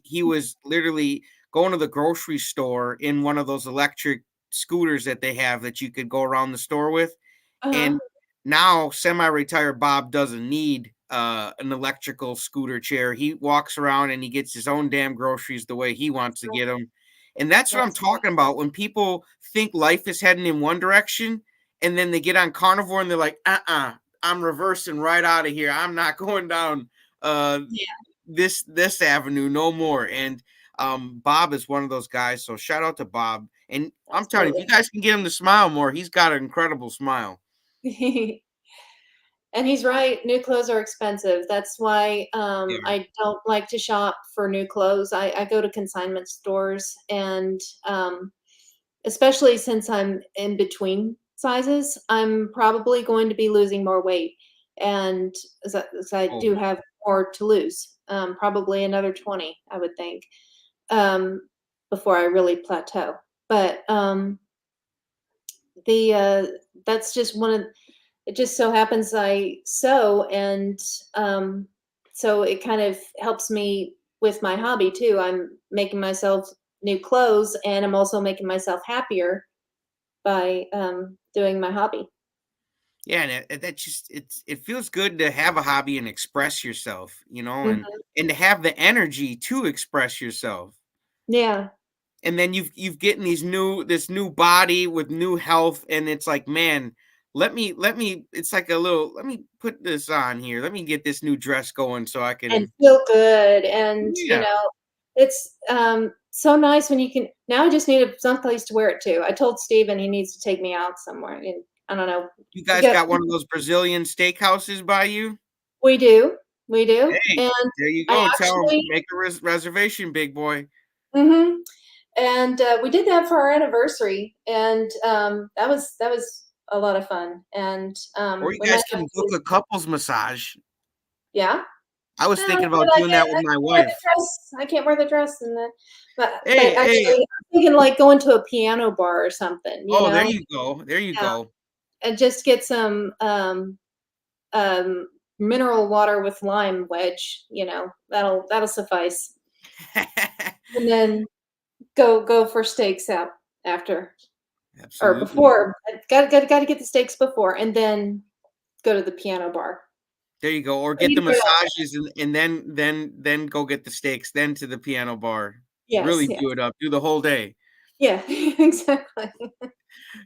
He was literally going to the grocery store in one of those electric scooters that they have that you could go around the store with. Uh-huh. And now semi-retired Bob doesn't need an electrical scooter chair. He walks around and he gets his own damn groceries the way he wants to get them. And that's what I'm That's talking about. When people think life is heading in one direction and then they get on carnivore and they're like, I'm reversing right out of here. I'm not going down uh Yeah, this avenue no more. And Bob is one of those guys. So shout out to Bob. And I'm telling you, if you absolutely. guys can get him to smile more, he's got an incredible smile. And he's right, new clothes are expensive. That's why, Yeah. I don't like to shop for new clothes. I go to consignment stores and, especially since I'm in between sizes, I'm probably going to be losing more weight, and as I Oh, do have more to lose, probably another 20, I would think, um, before I really plateau. But, the, that's just one of it just so happens I sew, and, so it kind of helps me with my hobby too. I'm making myself new clothes, and I'm also making myself happier by, doing my hobby. yeah, and that just it feels good to have a hobby and express yourself, Mhm. and to have the energy to express yourself. Yeah, And then you've getting this new body with new health, and it's like, man, let me it's like a little, let me put this on here. Let me get this new dress going so I and can. feel good, and, Yeah. it's, so nice when you can now I just need a someplace to wear it to. I told Steven he needs to take me out somewhere, and I don't know. You We guys got got one of those Brazilian steakhouses by you? we do, we do, Hey, and there you I go. Tell them, actually make a reservation, big boy. mhm. And, we did that for our anniversary, and, that was a lot of fun, and, Or you we guys might have can book to a couples massage. yeah? I was Well, thinking about doing that with I my can't wear the wife. dress I can't wear the dress and the but Hey, actually, hey. I'm thinking, like, going to a piano bar or something, you Oh, there know? you go. There you Yeah, go. and just get some, um, mineral water with lime wedge, that'll suffice, and then go for steaks out after. Or Absolutely. before. I gotta get the steaks before, and then go to the piano bar. There you go, or Or get the either way, I'll massages and then go get the steaks, then to the piano bar. yes, Really yes. do it up, do the whole day. Yeah, exactly.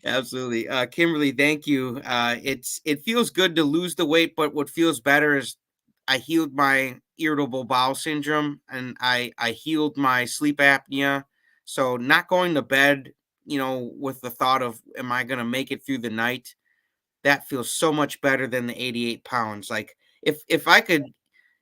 Absolutely. Kimberly, thank you. It feels good to lose the weight, but what feels better is I healed my irritable bowel syndrome and I healed my sleep apnea. So not going to bed, with the thought of am I gonna make it through the night? That feels so much better than the 88 pounds. Like if I could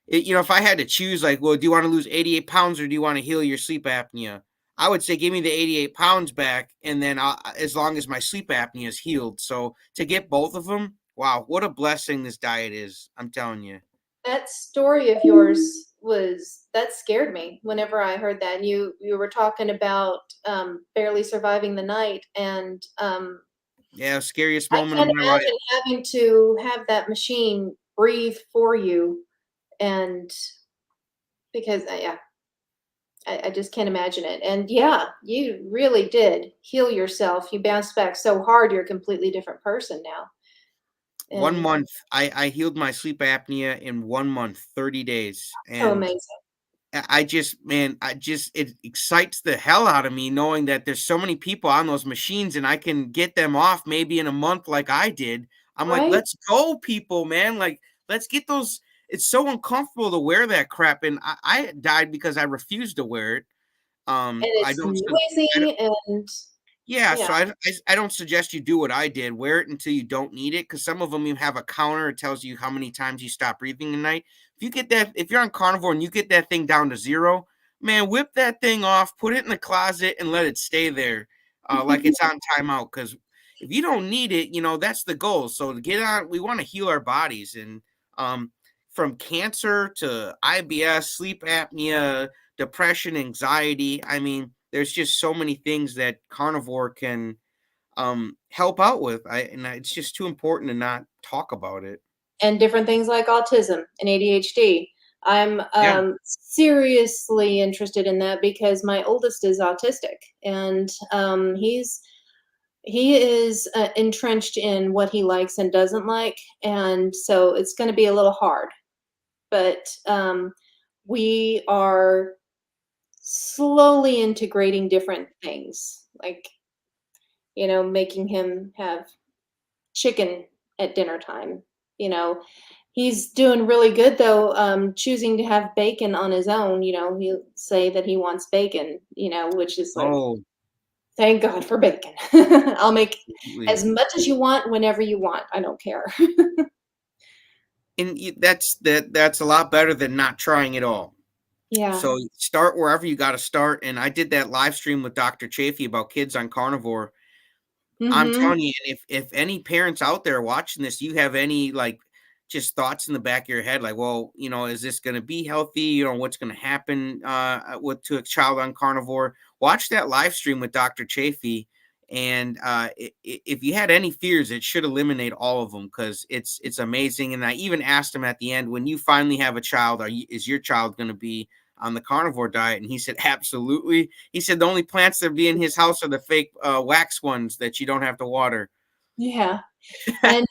if I had to choose, like, well, do you want to lose 88 pounds or do you want to heal your sleep apnea? I would say give me the 88 pounds back, and then as long as my sleep apnea is healed. So to get both of them, wow, what a blessing this diet is. I'm telling you. That story of yours was that scared me whenever I heard that. You were talking about, barely surviving the night, and, Yeah, scariest I moment of can't my life. imagine having to have that machine breathe for you, and because, yeah. I just can't imagine it. And yeah, you really did heal yourself. You bounced back so hard, you're a completely different person now. One And month, I healed my sleep apnea in 1 month, 30 days. so And amazing, I just, man, it excites the hell out of me knowing that there's so many people on those machines and I can get them off maybe in a month like I did. I'm like, right? let's go, people, man. Like, let's get those. It's so uncomfortable to wear that crap. And I died because I refused to wear it. And I it's don't, noisy and yeah, yeah, so I don't suggest you do what I did. Wear it until you don't need it, because some of them you have a counter. It tells you how many times you stop breathing a night. If you're on carnivore and you get that thing down to zero, man, whip that thing off, put it in the closet, and let it stay there, like it's on timeout. Because if you don't need it, that's the goal. So to get on, we want to heal our bodies, and um, from cancer to IBS, sleep apnea, depression, anxiety. I mean, there's just so many things that carnivore can help out with. It's just too important to not talk about it. and different things like autism and ADHD. I'm Yeah. seriously interested in that because my oldest is autistic, and he is entrenched in what he likes and doesn't like, and so it's going to be a little hard. But we are slowly integrating different things, like making him have chicken at dinner time, you know? He's doing really good though, choosing to have bacon on his own, he'll say that he wants bacon, which is like, Oh, thank God for bacon. I'll make absolutely. as much as you want whenever you want, I don't care. And that's a lot better than not trying at all. Yeah. So start wherever you got to start. And I did that live stream with Dr. Chafee about kids on carnivore. I'm Mhm. telling you, if any parents out there watching this, you have any like just thoughts in the back of your head, like, well, is this going to be healthy? What's going to happen with to a child on carnivore? Watch that live stream with Dr. Chafee, and if you had any fears, it should eliminate all of them because it's amazing. And I even asked him at the end, when you finally have a child, is your child going to be on the carnivore diet? And he said, absolutely. He said the only plants that be in his house are the fake wax ones that you don't have to water. Yeah. And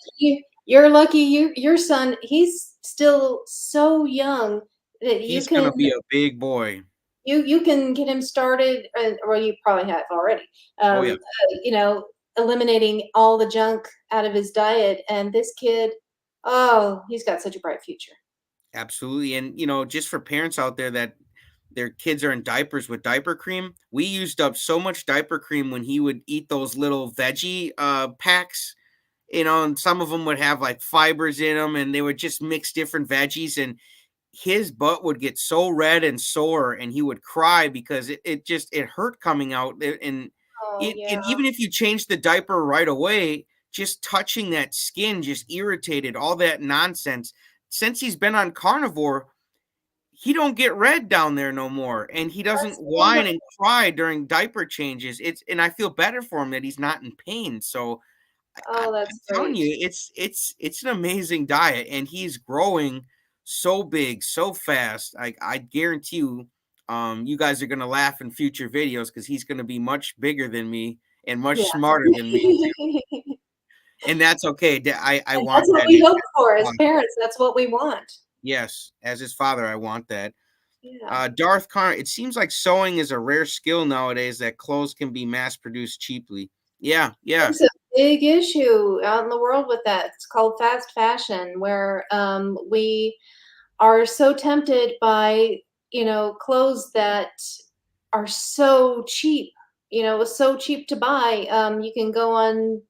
you're lucky your son, he's still so young that He's gonna be a big boy. you can get him started, or you probably have already, Oh yeah, eliminating all the junk out of his diet, and this kid, oh, he's got such a bright future. absolutely. And just for parents out there that their kids are in diapers with diaper cream, we used up so much diaper cream when he would eat those little veggie packs. And some of them would have like fibers in them, and they would just mix different veggies, and his butt would get so red and sore, and he would cry because it hurt coming out. And Oh, yeah. and even if you change the diaper right away, just touching that skin just irritated all that nonsense. Since he's been on carnivore, he don't get red down there no more, and he doesn't That's whine wonderful. and cry during diaper changes. And I feel better for him that he's not in pain. So Oh, I'm that's telling great. you, it's an amazing diet, and he's growing so big, so fast. I guarantee you, you guys are gonna laugh in future videos because he's gonna be much bigger than me and much Yeah. smarter than me too. And that's okay. I And want that's what that we as hope his for as father. parents, that's what we want. Yes, as his father, I want that. Yeah. Darth Connor, it seems like sewing is a rare skill nowadays that clothes can be mass produced cheaply. Yeah, yeah. It's a big issue out in the world with that. It's called fast fashion, where, we are so tempted by, clothes that are so cheap, so cheap to buy. You can go on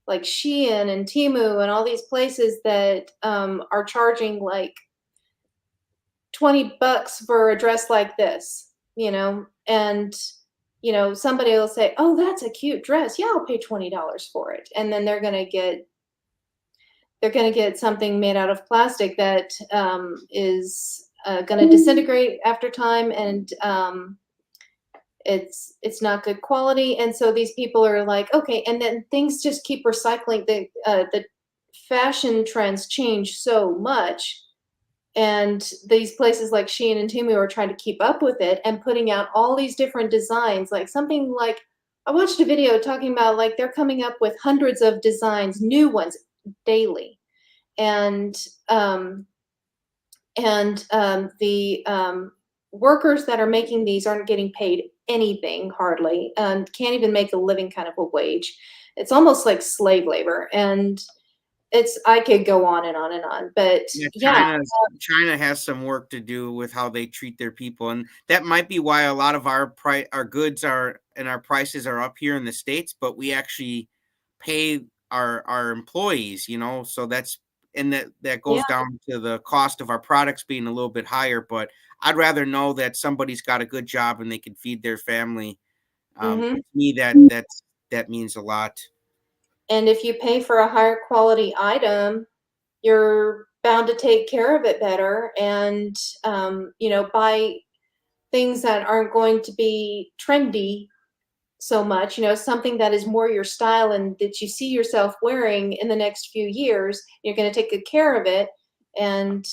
like Shein and Temu and all these places that are charging like $20 for a dress like this, and somebody will say, "Oh, that's a cute dress. Yeah, I'll pay $20 for it." And then they're gonna get something made out of plastic that is gonna disintegrate after time, and it's not good quality. And so these people are like, okay, and then things just keep recycling. The fashion trends change so much, and these places like Shein and Temu are trying to keep up with it and putting out all these different designs. Like something like I watched a video talking about like they're coming up with hundreds of designs, new ones daily, and the workers that are making these aren't getting paid anything hardly, and can't even make a living kind of a wage. It's almost like slave labor, and I could go on and on and on, but Yeah, yeah. China has some work to do with how they treat their people, and that might be why a lot of our goods are and our prices are up here in the States, but we actually pay our employees, so that Yeah. goes down to the cost of our products being a little bit higher. But I'd rather know that somebody's got a good job and they can feed their family. Mhm. To me, that means a lot. And if you pay for a higher quality item, you're bound to take care of it better, and, buy things that aren't going to be trendy so much, something that is more your style and that you see yourself wearing in the next few years. You're gonna take good care of it and,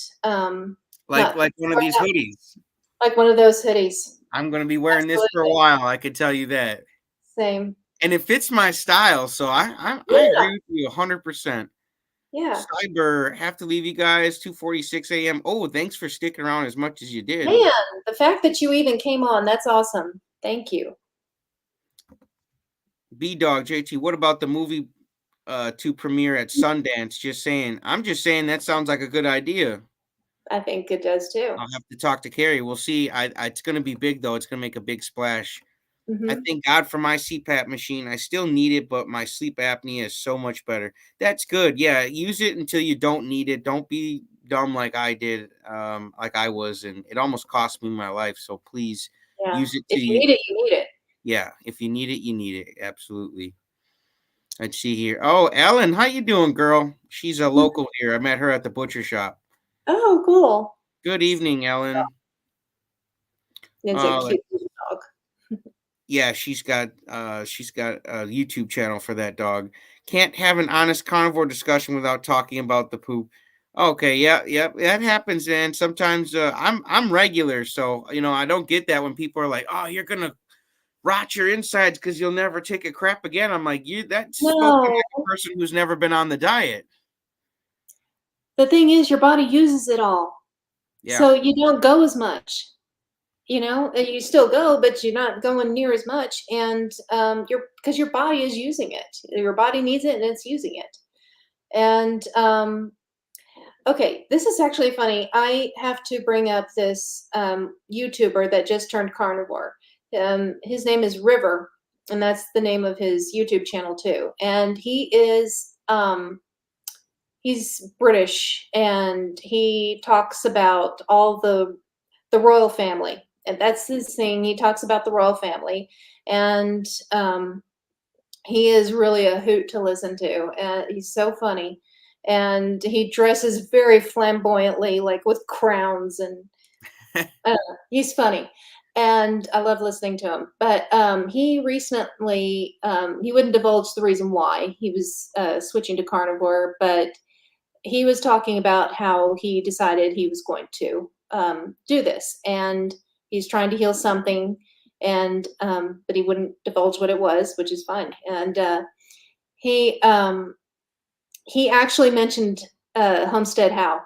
Like not like one of start these out hoodies. like one of those hoodies. I'm gonna be wearing this for a Absolutely. while, I could tell you that. Same. And it fits my style, so I Yeah, agree with you 100%. yeah. Cyber, have to leave you guys, 2:46 AM. Oh, thanks for sticking around as much as you did. Man, the fact that you even came on, that's awesome. Thank you. B-Dog, JT, what about the movie to premiere at Sundance. Just saying. I'm just saying that sounds like a good idea. I think it does too. I'll have to talk to Carrie. We'll see. It's gonna be big though. It's gonna make a big splash. I Mhm. thank God for my CPAP machine. I still need it, but my sleep apnea is so much better. That's good. Yeah, use it until you don't need it. Don't be dumb like I did, like I was, and it almost cost me my life. So please Yeah. use it till If you you. need it, you need it. Yeah, if you need it, you need it. Absolutely. Let's see here. Oh, Ellen, how you doing, girl? She's a local here. I met her at the butcher shop. Oh, cool. Good evening, Ellen. It's a Uh, cute little dog. Yeah, she's got a YouTube channel for that dog. Can't have an honest carnivore discussion without talking about the poop. Okay, yeah, yeah, that happens, man. Sometimes I'm regular, so I don't get that when people are like, "Oh, you're gonna rot your insides because you'll never take a crap again." I'm like, "You that's spoken No. like a person who's never been on the diet." The thing is your body uses it all. Yeah, So you don't go as much, you still go, but you're not going near as much, and, because your body is using it. Your body needs it, and it's using it. And, okay, this is actually funny. I have to bring up this, YouTuber that just turned carnivore. His name is River, and that's the name of his YouTube channel too, and he's British, and he talks about all the royal family, and that's his thing. He talks about the royal family, and he is really a hoot to listen to. He's so funny, and he dresses very flamboyantly, like with crowns, and he's funny. And I love listening to him. But he recently he wouldn't divulge the reason why he was switching to carnivore, but he was talking about how he decided he was going to do this, and he's trying to heal something, and but he wouldn't divulge what it was, which is fine. And he um, he actually mentioned Homestead How,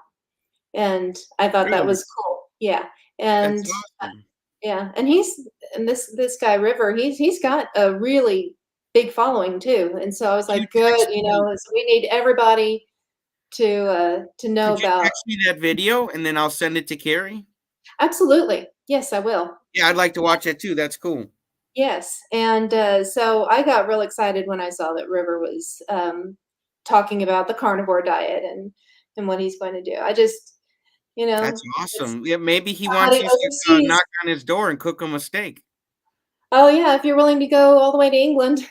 and I thought that really, was cool. Yeah, that's and awesome. yeah, and this guy River, he's got a really big following too, and so I was Could you like, good, text me? so we need everybody to know Could you about. text me that video and then I'll send it to Carrie? Absolutely. Yes, I will. Yeah, I'd like to watch it too. That's cool. Yes, and, so I got real excited when I saw that River was, talking about the carnivore diet and what he's going to do. I just, That's it's awesome. Yeah, maybe he wants somebody us to, overseas. knock on his door and cook him a steak. Oh, yeah, if you're willing to go all the way to England.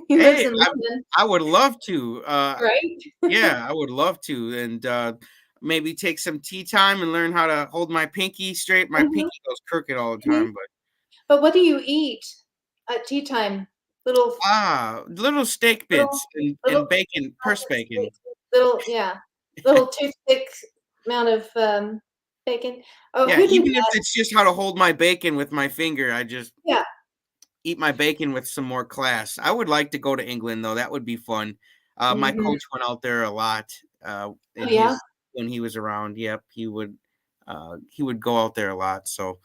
He lives Hey, in London, I would love to, right? yeah, I would love to, and, maybe take some tea time and learn how to hold my pinky straight. My Mhm, pinky goes crooked all the mhm. time, but But what do you eat at tea time? Little little steak little bits and little bacon, purse bacon. little yeah, little toothpick amount of, bacon. Oh, Yeah, who did even if that? it's just how to hold my bacon with my finger, I just Yeah. eat my bacon with some more class. I would like to go to England though. That would be fun. My Mhm. coach went out there a lot, Oh, in yeah? his when he was around. Yep, he would go out there a lot. So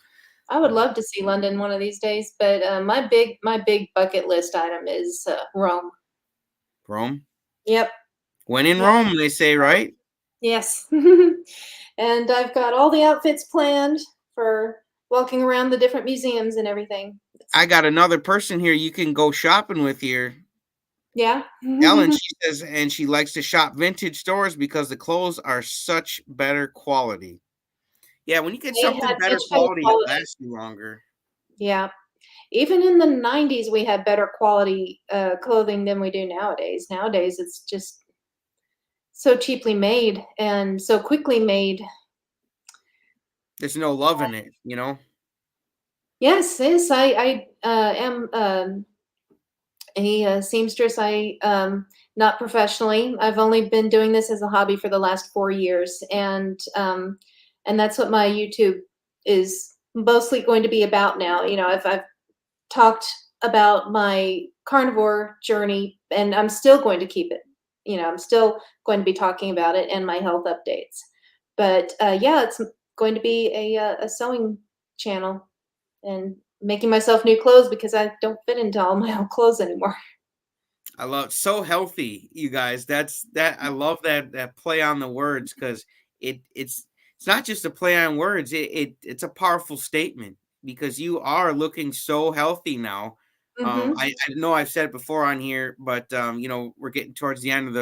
I would uh, love to see London one of these days, but, my big bucket list item is, Rome. Rome. Yep, When in yep, Rome, they say, right? yes. And I've got all the outfits planned for walking around the different museums and everything. I got another person here you can go shopping with here. Yeah. Ellen, she says, and she likes to shop vintage stores because the clothes are such better quality. Yeah, when you get They something had better much better quality, it quality. lasts you longer. Yeah. Even in the '90s, we had better quality, clothing than we do nowadays. Nowadays, it's just so cheaply made and so quickly made. There's no love in it, you know? Yes, yes, I am, a, seamstress. Not professionally. I've only been doing this as a hobby for the last 4 years, and that's what my YouTube is mostly going to be about now. I've talked about my carnivore journey, and I'm still going to keep it. I'm still going to be talking about it and my health updates. But, yeah, it's going to be a sewing channel and making myself new clothes because I don't fit into all my old clothes anymore. I love so healthy, you guys. That I love that play on the words because it's not just a play on words. It's a powerful statement because you are looking so healthy now. Mhm. I know I've said it before on here, but you know, we're getting towards the end of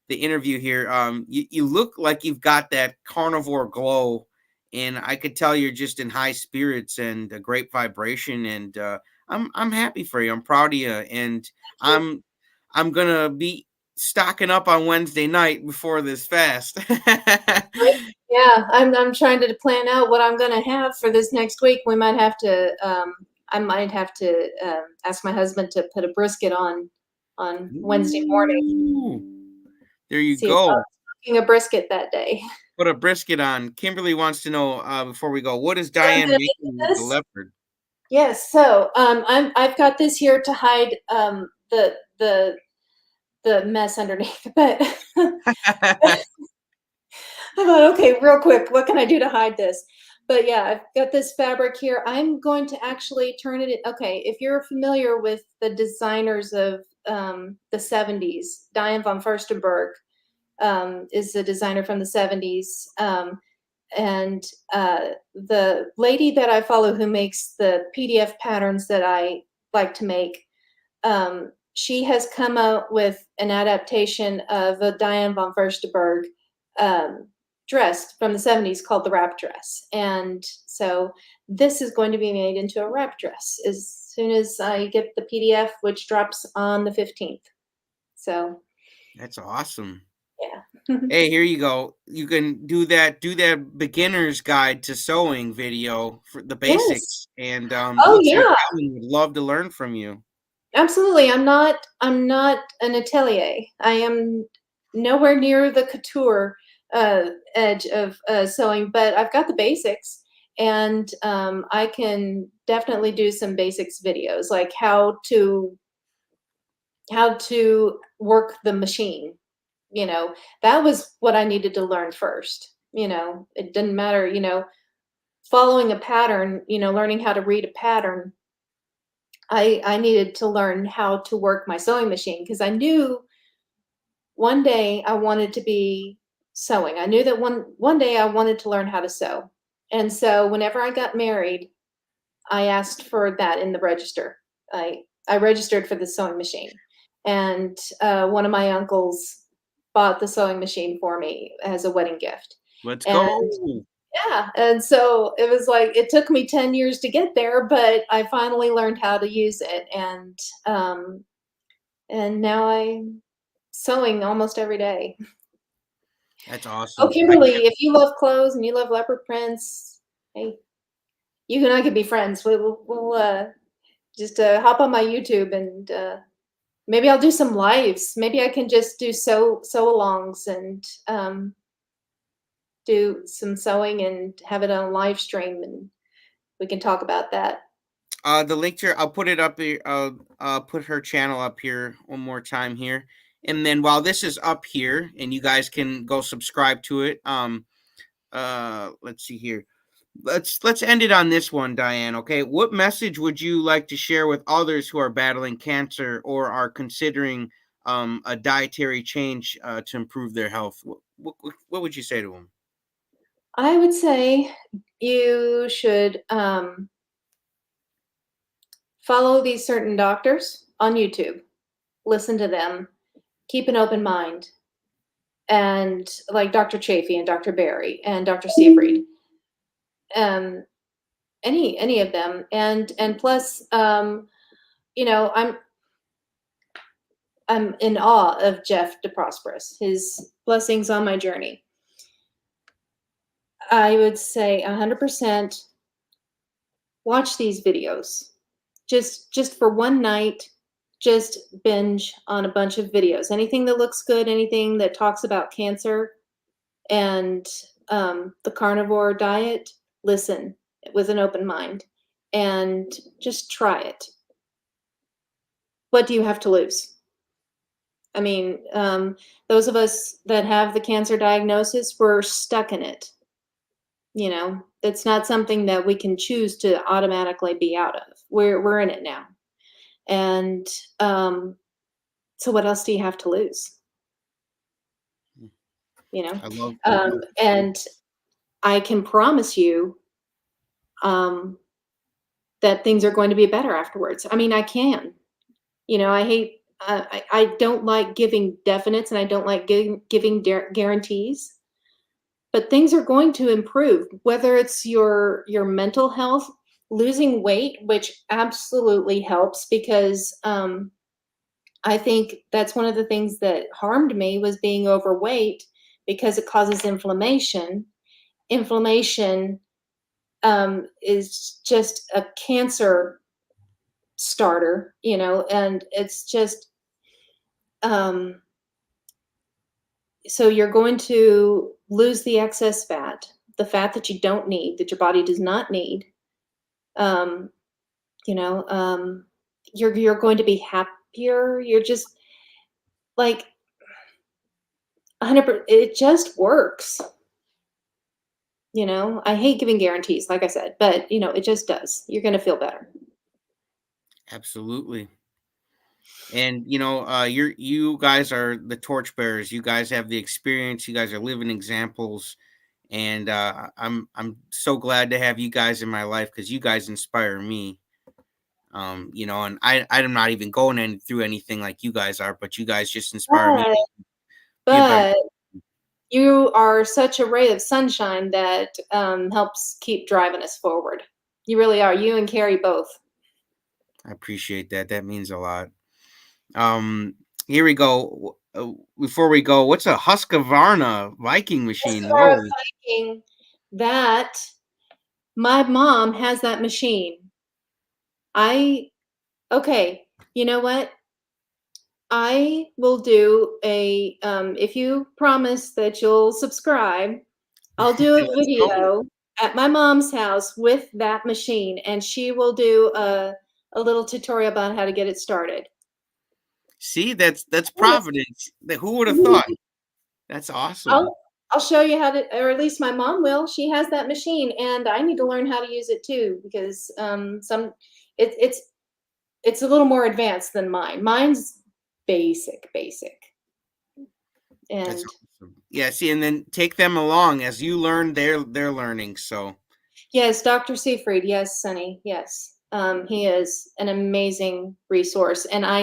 the interview here. You look like you've got that carnivore glow, and I could tell you're just in high spirits and a great vibration. And I'm happy for you. I'm proud of you, and You. I'm I'm gonna be stocking up on Wednesday night before this fast. Right? Yeah, I'm trying to plan out what I'm gonna have for this next week. We might have to, I might have to, ask my husband to put a brisket on Wednesday morning. Ooh, there you See about go. cooking a brisket that day. Put a brisket on. Kimberly wants to know before we go, what is What I'm Diane gonna make making with with the this? leopard? Yes, so, I've got this here to hide, the mess underneath, but I thought, okay, real quick, what can I do to hide this? But yeah, I've got this fabric here. I'm going to actually turn it. Okay, if you're familiar with the designers of the 70s, Diane von Furstenberg is a designer from the 70s. And the lady that I follow who makes the PDF patterns that I like to make, she has come out with an adaptation of a Diane von Furstenberg um, dress from the 70s called the wrap dress. And so this is going to be made into a wrap dress as soon as I get the PDF, which drops on the 15th. So, That's awesome. yeah. Hey, here you go. You can do that beginner's guide to sewing video for the Yes. basics, and Oh, looks like yeah. Ellen would love to learn from you. Absolutely. I'm not an atelier. I am nowhere near the couture edge of sewing, but I've got the basics, and I can definitely do some basics videos, like how to work the machine. You know, that was what I needed to learn first. It didn't matter, following a pattern, learning how to read a pattern. I needed to learn how to work my sewing machine because I knew one day I wanted to be sewing. I knew that one day I wanted to learn how to sew. And so whenever I got married, I asked for that in the register. I registered for the sewing machine, and one of my uncles bought the sewing machine for me as a wedding gift. Let's go. And yeah, and so it was like it took me 10 years to get there, but I finally learned how to use it, and now I'm sewing almost every day. That's Oh, awesome. I Kimberly, if you love clothes and you love leopard prints, hey, you and I could be friends. We'll just hop on my YouTube, and maybe I'll do some lives. Maybe I can just do sew-alongs and do some sewing and have it on a live stream, and we can talk about that. The link to her, I'll put it up here. I'll put her channel up here one more time here, and then while this is up here, and you guys can go subscribe to it. Let's see here. Let's end it on this one, Diane. Okay, what message would you like to share with others who are battling cancer or are considering a dietary change to improve their health? What would you say to them? I would say you should follow these certain doctors on YouTube, listen to them, keep an open mind, and like Dr. Chafee and Dr. Barry and Dr. Seafried, um, any of them, and plus, you know, I'm in awe of Jeff DeProsperous. His blessings on my journey. I would say 100% watch these videos. Just for one night, just binge on a bunch of videos. Anything that looks good, anything that talks about cancer and the carnivore diet, listen with an open mind and just try it. What do you have to lose? I mean, those of us that have the cancer diagnosis, we're stuck in it. It's not something that we can choose to automatically be out of. We're in it now, and So what else do you have to lose? Mm. You know? I love And I can promise you, um, that things are going to be better afterwards. I mean, I can. I hate. I don't like giving definites, and I don't like giving guarantees. But things are going to improve, whether it's your mental health, losing weight, which absolutely helps because I think that's one of the things that harmed me was being overweight because it causes inflammation. Inflammation is just a cancer starter, and it's just um, so you're going to lose the excess fat, the fat that you don't need, that your body does not need. Um, you know, um, you're going to be happier. You're just like 100%. It just works. I hate giving guarantees, like I said, but it just does. You're going to feel better. absolutely. And you guys are the torchbearers. You guys have the experience. You guys are living examples, and I'm so glad to have you guys in my life because you guys inspire me. And I'm not even going through anything like you guys are, but you guys just inspire me But, to be a better. but you are such a ray of sunshine that helps keep driving us forward. You really are. You and Carrie both. I appreciate that. That means a lot. Um, Here we go. Before we go, what's a Husqvarna Viking machine? Husqvarna Whoa. Viking, that my mom has that machine. I Okay, you know what? I will do if you promise that you'll subscribe, I'll do a Let's go. video at my mom's house with that machine, and she will do a little tutorial about how to get it started. See, that's Yes. Providence. Who would have thought? That's awesome. I'll show you how to, or at least my mom will. She has that machine, and I need to learn how to use it too because it, it's it's a little more advanced than mine. Mine's basic, That's and awesome. Yeah, see, and then take them along as you learn, they're learning. So yes, Dr. Seafried. Yes, Sonny. Yes. He is an amazing resource, and I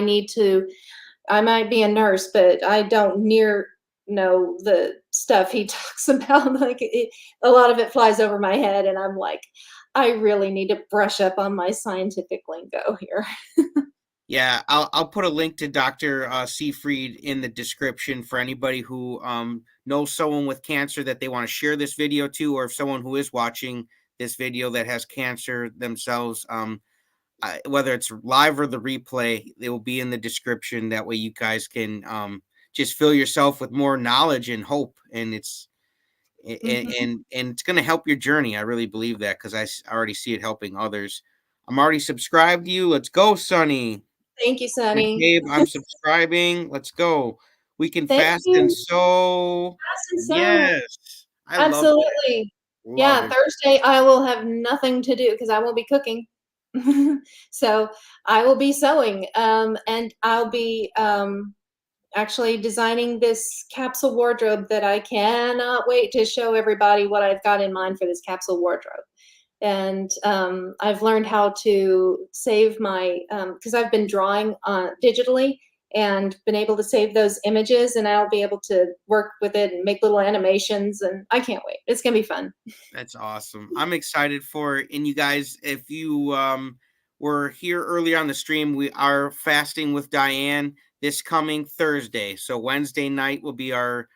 might be a nurse, but I don't near know the stuff he talks about. Like a lot of it flies over my head, and I'm like, I really need to brush up on my scientific lingo here. yeah, I'll put a link to Dr. Seafried in the description for anybody who knows someone with cancer that they want to share this video to, or if someone who is watching this video that has cancer themselves. Whether it's live or the replay, it will be in the description. That way, you guys can just fill yourself with more knowledge and hope, and Mhm. it's going to help your journey. I really believe that because already see it helping others. I'm already subscribed to you. Let's go, Sonny. Thank you, Sonny. McCabe, I'm subscribing. Let's go. We can Thank fast and you. sew. So Yes, I love that. absolutely. Love Yeah, it. Thursday, I will have nothing to do because I won't be cooking. So, I will be sewing, and I'll be, actually designing this capsule wardrobe that I cannot wait to show everybody what I've got in mind for this capsule wardrobe. And, I've learned how to save my, because I've been drawing, digitally and been able to save those images, and I'll be able to work with it and make little animations, and I can't wait. It's gonna be fun. That's awesome. I'm excited for it. And you guys, if you were here earlier on the stream, we are fasting with Diane this coming Thursday. So Wednesday night will be our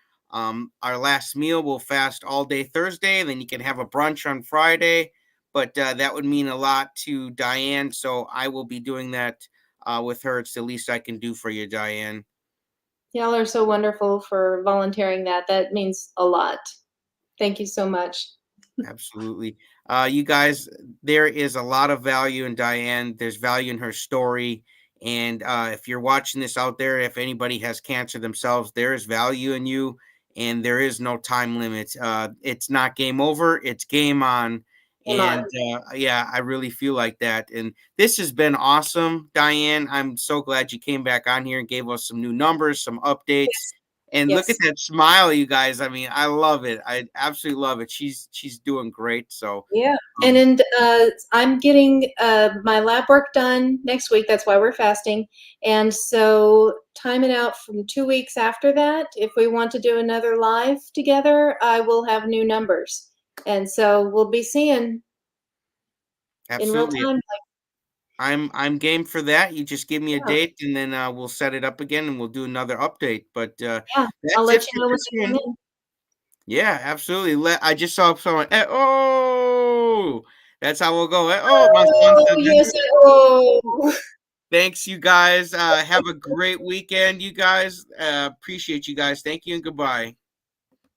last meal. We'll fast all day Thursday, and then you can have a brunch on Friday. But that would mean a lot to Diane. So I will be doing that with her. It's the least I can do for you, Diane. Y'all are so wonderful for volunteering that. That means a lot. Thank you so much. Absolutely. You guys, there is a lot of value in Diane. There's value in her story. And if you're watching this out there, if anybody has cancer themselves, there is value in you and there is no time limit. It's not game over, it's game on. Come And, on. yeah, I really feel like that, and this has been awesome, Diane. I'm so glad you came back on here and gave us some new numbers, some updates, Yes. and look at Yes. that smile, you guys. I mean, I love it. I absolutely love it. She's doing great, so, Yeah, and um then, I'm getting, my lab work done next week, that's why we're fasting, and so time it out from 2 weeks after that, if we want to do another live together, I will have new numbers, and so we'll be seeing in real absolutely. time, like I'm game for that. You just give me a yeah, date, and then, we'll set it up again, and we'll do another update, but, yeah, I'll that's let it you for know when this they come one. in. Yeah, absolutely. I just saw someone. Oh, that's how we'll go. Oh, my son Oh, said yes, that. oh. Thanks, you guys. Have a great weekend, you guys. Appreciate you guys. Thank you and goodbye.